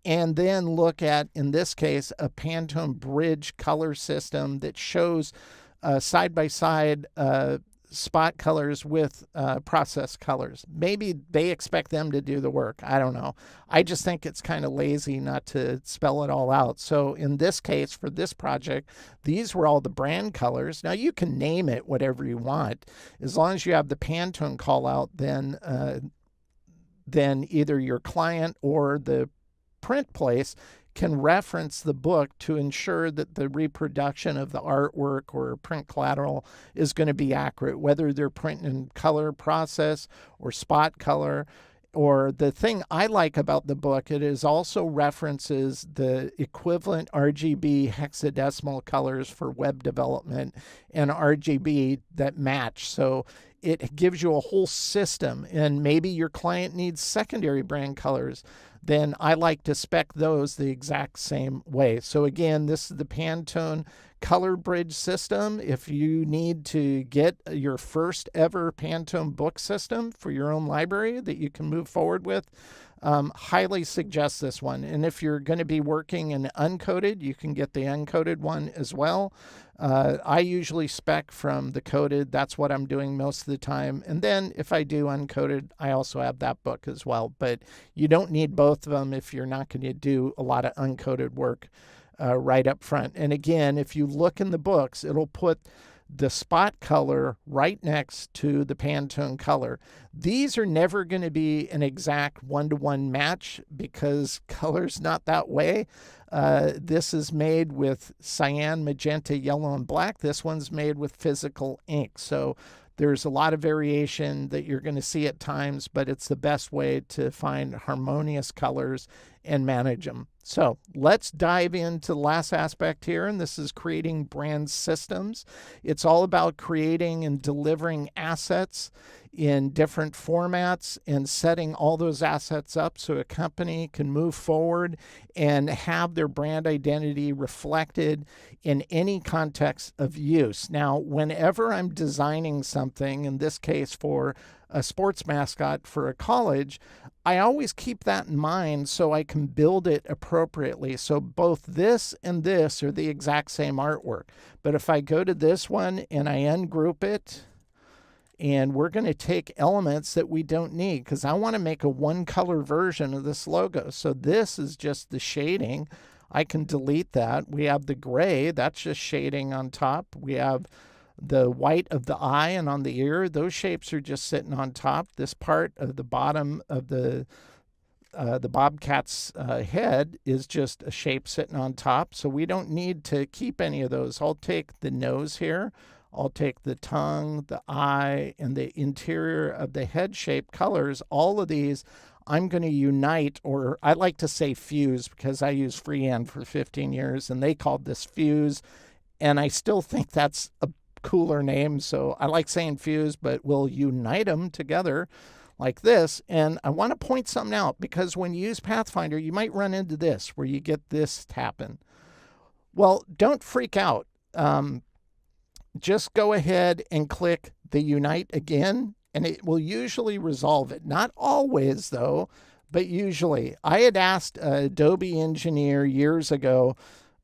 Speaker 1: and then look at, in this case, a Pantone bridge color system that shows side-by-side spot colors with process colors. Maybe they expect them to do the work. I don't know. I just think it's kind of lazy not to spell it all out. So in this case, for this project, these were all the brand colors. Now you can name it whatever you want. As long as you have the Pantone call out, then either your client or the print place can reference the book to ensure that the reproduction of the artwork or print collateral is going to be accurate, whether they're printing in color process or spot color. Or the thing I like about the book, it is also references the equivalent RGB hexadecimal colors for web development and RGB that match. So it gives you a whole system, and maybe your client needs secondary brand colors. Then I like to spec those the exact same way. So again, this is the Pantone color bridge system. If you need to get your first ever Pantone book system for your own library that you can move forward with, highly suggest this one. And if you're going to be working in uncoded, you can get the uncoded one as well. I usually spec from the coded. That's what I'm doing most of the time. And then if I do uncoded, I also have that book as well. But you don't need both of them if you're not going to do a lot of uncoded work right up front. And again, if you look in the books, it'll put the spot color right next to the Pantone color. These are never going to be an exact one-to-one match because color's not that way. This is made with cyan, magenta, yellow, and black. This one's made with physical ink. So there's a lot of variation that you're going to see at times, but it's the best way to find harmonious colors and manage them. So let's dive into the last aspect here, and this is creating brand systems. It's all about creating and delivering assets in different formats and setting all those assets up so a company can move forward and have their brand identity reflected in any context of use. Now, whenever I'm designing something, in this case for a sports mascot for a college, I always keep that in mind so I can build it appropriately. So both this and this are the exact same artwork. But if I go to this one and I ungroup it, and we're going to take elements that we don't need because I want to make a one-color version of this logo. So this is just the shading. I can delete that. We have the gray. That's just shading on top. We have the white of the eye and on the ear. Those shapes are just sitting on top. This part of the bottom of the bobcat's head is just a shape sitting on top. So we don't need to keep any of those. I'll take the nose here. I'll take the tongue, the eye, and the interior of the head shape colors. All of these I'm going to unite, or I like to say fuse because I used freehand for 15 years and they called this fuse. And I still think that's a cooler name. So I like saying fuse, but we'll unite them together like this. And I want to point something out because when you use Pathfinder, you might run into this where you get this happen. Well, don't freak out. Just go ahead and click the Unite again, and it will usually resolve it. Not always, though, but usually. I had asked an Adobe engineer years ago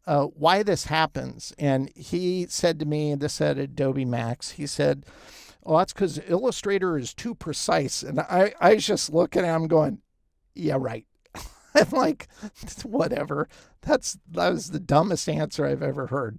Speaker 1: why this happens, and he said to me, this at Adobe Max, he said, Well, that's because Illustrator is too precise. And I just look at it, I'm going, yeah, right. I'm like, whatever. That was the dumbest answer I've ever heard.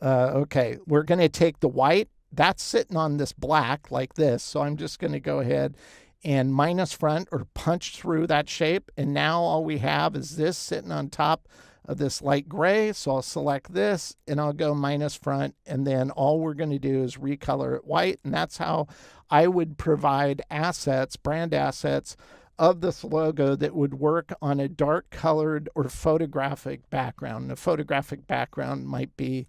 Speaker 1: Okay, we're going to take the white. That's sitting on this black like this. So I'm just going to go ahead and minus front or punch through that shape. And now all we have is this sitting on top of this light gray. So I'll select this and I'll go minus front. And then all we're going to do is recolor it white. And that's how I would provide assets, brand assets, of this logo that would work on a dark colored or photographic background. And a photographic background might be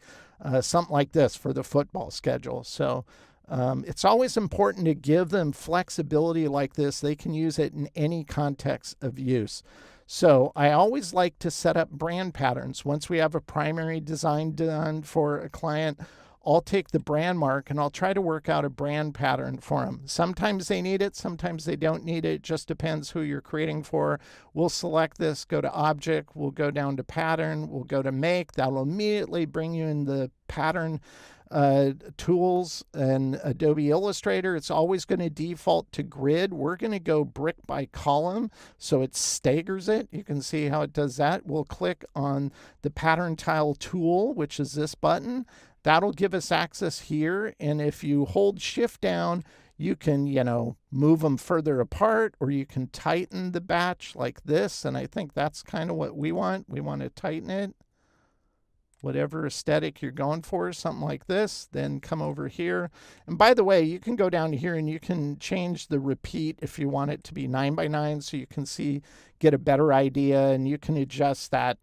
Speaker 1: something like this for the football schedule. So it's always important to give them flexibility like this. They can use it in any context of use. So I always like to set up brand patterns. Once we have a primary design done for a client, I'll take the brand mark and I'll try to work out a brand pattern for them. Sometimes they need it, sometimes they don't need it. It just depends who you're creating for. We'll select this, go to Object, we'll go down to Pattern, we'll go to Make. That'll immediately bring you in the pattern tools and Adobe Illustrator. It's always going to default to grid. We're going to go brick by column, so it staggers it. You can see how it does that. We'll click on the pattern tile tool, which is this button. That'll give us access here. And if you hold shift down, you can, move them further apart, or you can tighten the batch like this. And I think that's kind of what we want. We want to tighten it. Whatever aesthetic you're going for, something like this, then come over here. And by the way, you can go down here and you can change the repeat if you want it to be 9x9, so you can get a better idea, and you can adjust that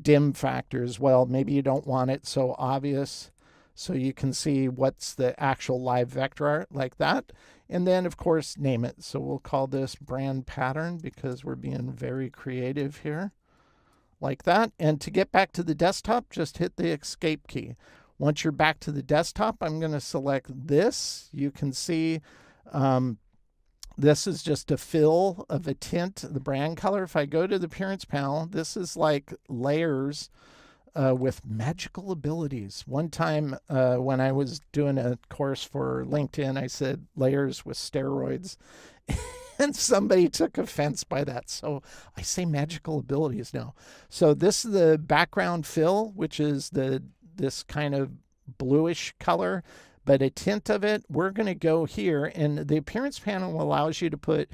Speaker 1: dim factor as well. Maybe you don't want it so obvious, so you can see what's the actual live vector art like that. And then, of course, name it. So we'll call this brand pattern because we're being very creative here. Like that. And to get back to the desktop, just hit the escape key. Once you're back to the desktop, I'm going to select this. You can see this is just a fill of a tint, the brand color. If I go to the appearance panel, this is like layers with magical abilities. One time when I was doing a course for LinkedIn, I said layers with steroids. And somebody took offense by that. So I say magical abilities now. So this is the background fill, which is this kind of bluish color, but a tint of it. We're going to go here, and the appearance panel allows you to put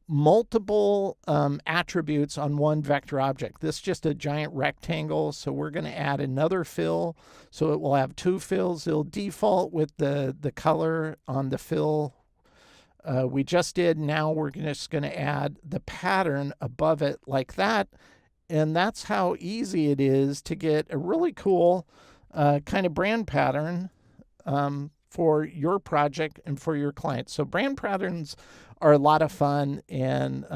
Speaker 1: multiple attributes on one vector object. This is just a giant rectangle, so we're going to add another fill. So it will have two fills. It'll default with the color on the fill we just did. Now we're just going to add the pattern above it like that. And that's how easy it is to get a really cool kind of brand pattern for your project and for your client. So brand patterns are a lot of fun, and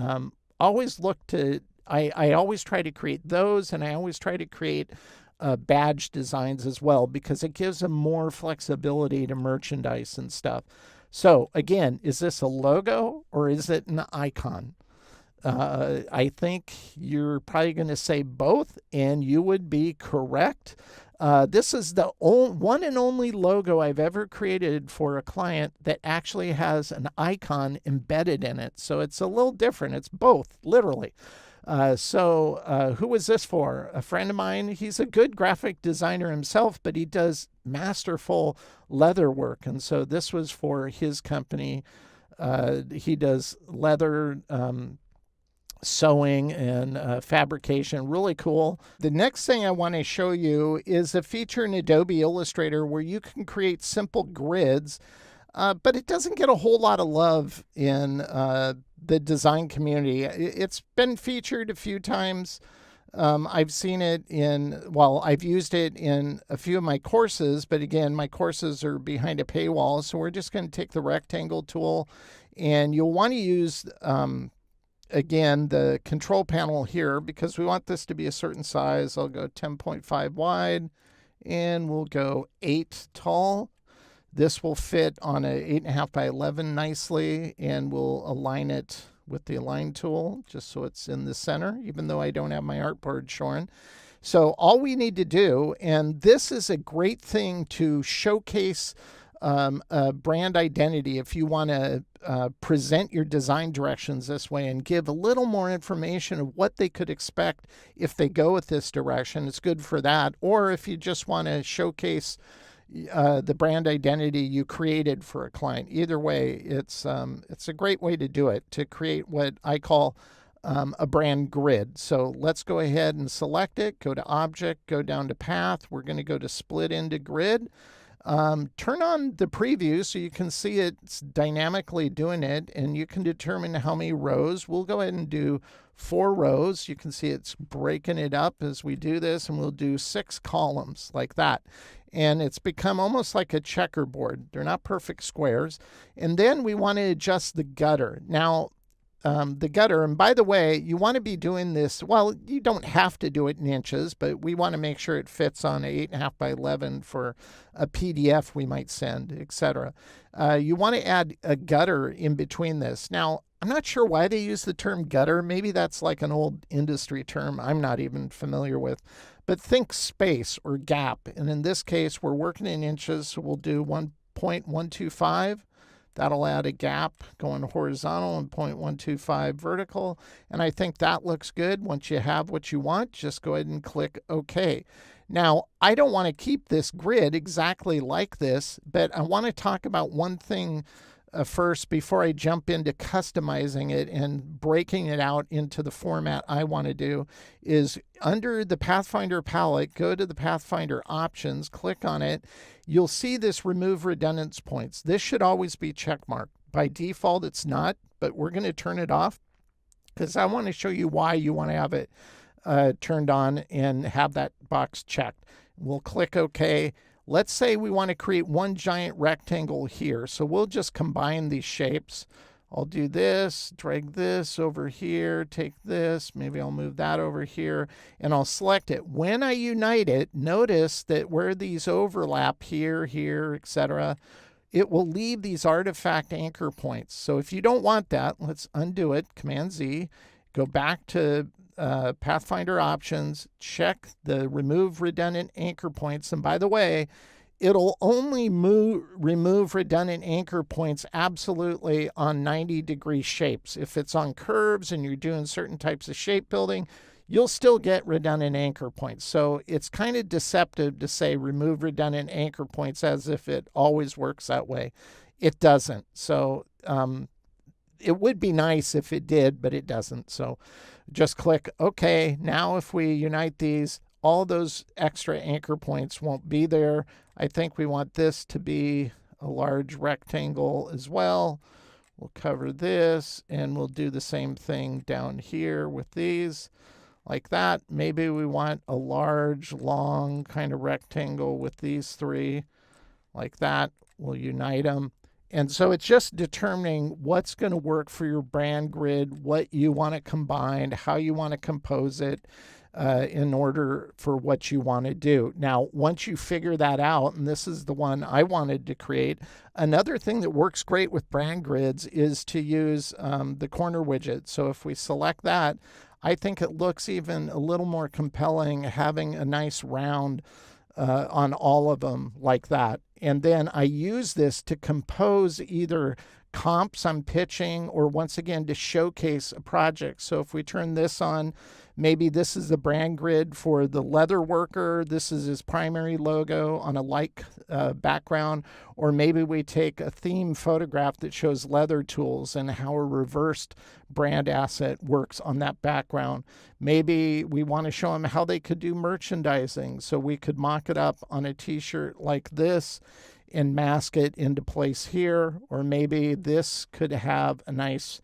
Speaker 1: always look to, I always try to create those, and I always try to create badge designs as well, because it gives them more flexibility to merchandise and stuff. So again, is this a logo or is it an icon? I think you're probably going to say both, and you would be correct. This is the one and only logo I've ever created for a client that actually has an icon embedded in it. So it's a little different. It's both, literally. Who was this for? A friend of mine. He's a good graphic designer himself, but he does masterful leather work. And so this was for his company. He does leather sewing and fabrication. Really cool. The next thing I want to show you is a feature in Adobe Illustrator where you can create simple grids, but it doesn't get a whole lot of love in the design community. It's been featured a few times. I've seen it I've used it in a few of my courses, but again, my courses are behind a paywall. So we're just going to take the rectangle tool, and you'll want to use, again, the control panel here, because we want this to be a certain size. I'll go 10.5 wide, and we'll go 8 tall. This will fit on a 8.5 by 11 nicely, and we'll align it with the align tool just so it's in the center, even though I don't have my artboard showing. So all we need to do, and this is a great thing to showcase a brand identity, if you want to present your design directions this way and give a little more information of what they could expect if they go with this direction, it's good for that. Or if you just want to showcase the brand identity you created for a client. Either way, it's a great way to do it, to create what I call a brand grid. So let's go ahead and select it, go to Object, go down to Path. We're going to go to Split into Grid. Turn on the preview so you can see it's dynamically doing it, and you can determine how many rows. We'll go ahead and do 4 rows. You can see it's breaking it up as we do this, and we'll do 6 columns like that. And it's become almost like a checkerboard. They're not perfect squares. And then we want to adjust the gutter. Now, the gutter, and by the way, you want to be doing this, well, you don't have to do it in inches, but we want to make sure it fits on 8.5 by 11 for a PDF we might send, etc. You want to add a gutter in between this. Now, I'm not sure why they use the term gutter. Maybe that's like an old industry term I'm not even familiar with. But think space or gap. And in this case, we're working in inches, so we'll do 1.125. That'll add a gap going horizontal and 0.125 vertical. And I think that looks good. Once you have what you want, just go ahead and click OK. Now, I don't want to keep this grid exactly like this, but I want to talk about one thing first before I jump into customizing it and breaking it out into the format I want to do. Is under the Pathfinder palette, go to the Pathfinder options, click on it. You'll see this remove redundant points. This should always be checkmarked. By default, it's not, but we're going to turn it off because I want to show you why you want to have it turned on and have that box checked. We'll click OK. Let's say we want to create one giant rectangle here. So we'll just combine these shapes. I'll do this, drag this over here, take this, maybe I'll move that over here, and I'll select it. When I unite it, notice that where these overlap here, here, etc., it will leave these artifact anchor points. So if you don't want that, let's undo it, Command Z, go back to Pathfinder options, check the remove redundant anchor points. And by the way, it'll only remove redundant anchor points absolutely on 90-degree shapes. If it's on curves and you're doing certain types of shape building, you'll still get redundant anchor points. So it's kind of deceptive to say remove redundant anchor points as if it always works that way. It doesn't. So it would be nice if it did, but it doesn't. So just click OK. Now if we unite these, all those extra anchor points won't be there. I think we want this to be a large rectangle as well. We'll cover this, and we'll do the same thing down here with these, like that. Maybe we want a large, long kind of rectangle with these 3, like that. We'll unite them. And so it's just determining what's going to work for your brand grid, what you want to combine, how you want to compose it in order for what you want to do. Now, once you figure that out, and this is the one I wanted to create, another thing that works great with brand grids is to use the corner widget. So if we select that, I think it looks even a little more compelling having a nice round on all of them like that. And then I use this to compose either comps I'm pitching or once again to showcase a project. So if we turn this on, maybe this is the brand grid for the leather worker. This is his primary logo on a light background. Or maybe we take a theme photograph that shows leather tools and how a reversed brand asset works on that background. Maybe we want to show them how they could do merchandising. So we could mock it up on a t-shirt like this and mask it into place here. Or maybe this could have a nice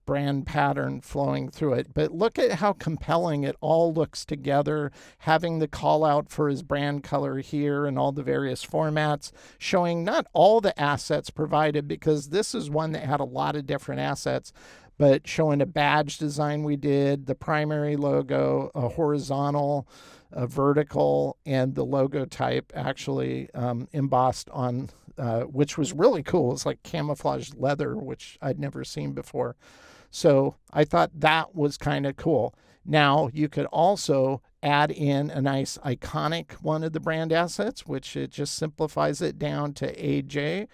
Speaker 1: brand pattern flowing through it. But look at how compelling it all looks together, having the call out for his brand color here and all the various formats, showing not all the assets provided, because this is one that had a lot of different assets, but showing a badge design we did, the primary logo, a horizontal, a vertical, and the logo type actually embossed on, which was really cool. It's like camouflage leather, which I'd never seen before. So I thought that was kind of cool. Now you could also add in a nice iconic one of the brand assets, which it just simplifies it down to AJ.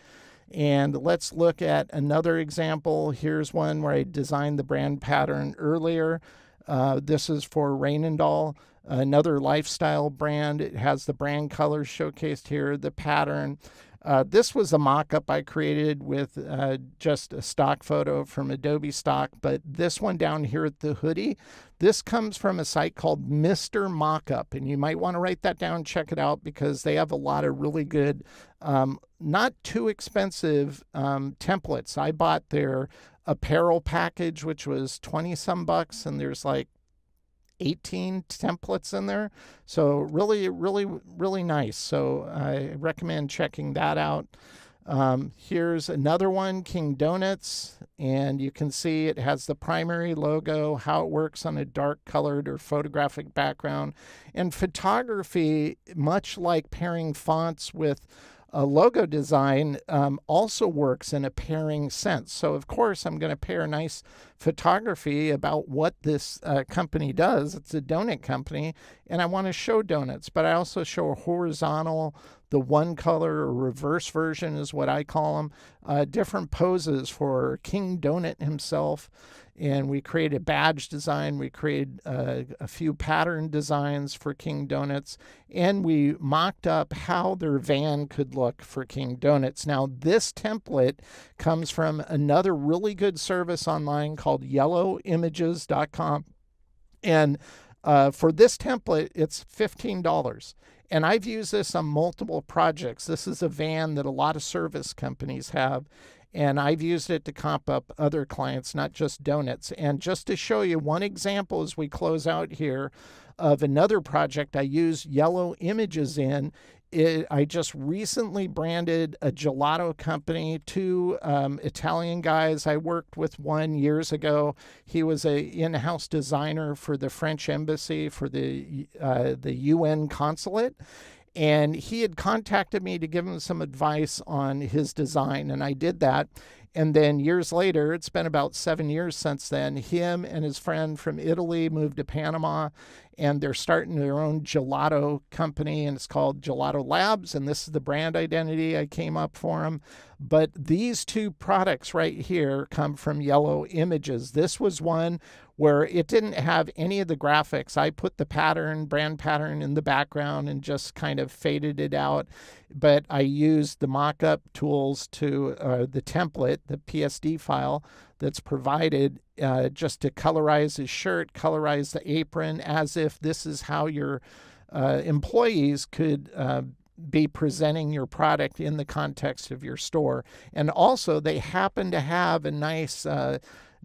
Speaker 1: And let's look at another example. Here's one where I designed the brand pattern earlier. This is for Rainendall, another lifestyle brand. It has the brand colors showcased here, the pattern. This was a mock-up I created with just a stock photo from Adobe Stock, but this one down here at the hoodie, this comes from a site called Mr. Mockup, and you might want to write that down, check it out, because they have a lot of really good, not too expensive templates. I bought their apparel package, which was 20-some bucks, and there's like 18 templates in there. So really nice. So I recommend checking that out. Here's another one, King Donuts, and you can see it has the primary logo, how it works on a dark colored or photographic background. And photography, much like pairing fonts with a logo design, also works in a pairing sense. So of course I'm going to pair nice photography about what this company does. It's a donut company, and I want to show donuts, but I also show a horizontal, the one color or reverse version is what I call them, different poses for King Donut himself. And we created a badge design. We created a few pattern designs for King Donuts, and we mocked up how their van could look for King Donuts. Now, this template comes from another really good service online called YellowImages.com. And for this template, it's $15. And I've used this on multiple projects. This is a van that a lot of service companies have. And I've used it to comp up other clients, not just donuts. And just to show you one example as we close out here of another project I use Yellow Images in, I just recently branded a gelato company, two Italian guys. I worked with one years ago. He was an in-house designer for the French embassy, for the UN consulate. And he had contacted me to give him some advice on his design, and I did that. And then years later, it's been about 7 years since then, him and his friend from Italy moved to Panama, and they're starting their own gelato company, and it's called Gelato Labs, and this is the brand identity I came up for them. But these two products right here come from Yellow Images. This was one where it didn't have any of the graphics. I put the brand pattern in the background and just kind of faded it out. But I used the mock-up tools to the template, the PSD file that's provided, just to colorize his shirt, colorize the apron, as if this is how your employees could be presenting your product in the context of your store. And also they happen to have a nice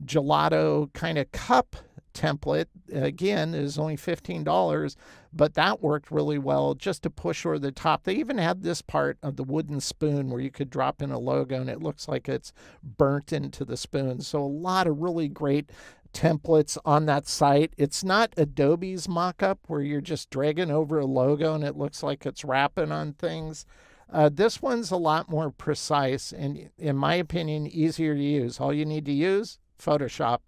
Speaker 1: gelato kind of cup template. Again, is only $15, but that worked really well just to push over the top. They even had this part of the wooden spoon where you could drop in a logo and it looks like it's burnt into the spoon. So a lot of really great templates on that site. It's not Adobe's mockup where you're just dragging over a logo and it looks like it's wrapping on things. This one's a lot more precise and, in my opinion, easier to use. All you need to use, Photoshop.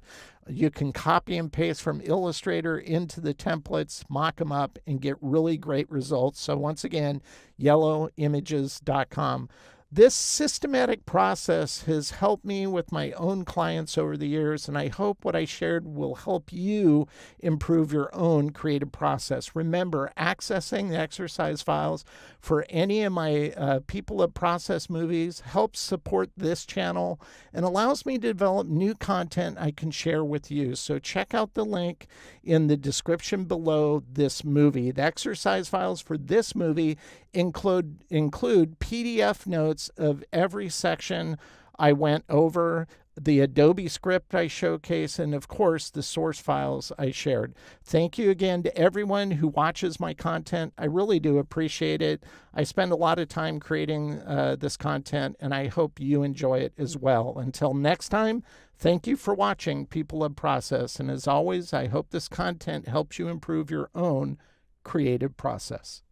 Speaker 1: You can copy and paste from Illustrator into the templates, mock them up, and get really great results. So once again, YellowImages.com. This systematic process has helped me with my own clients over the years, and I hope what I shared will help you improve your own creative process. Remember, accessing the exercise files for any of my People of Process movies helps support this channel and allows me to develop new content I can share with you. So check out the link in the description below this movie. The exercise files for this movie include PDF notes of every section I went over, the Adobe script I showcase, and of course the source files I shared. Thank you again to everyone who watches my content. I really do appreciate it. I spend a lot of time creating this content, and I hope you enjoy it as well. Until next time, thank you for watching People of Process, and as always, I hope this content helps you improve your own creative process.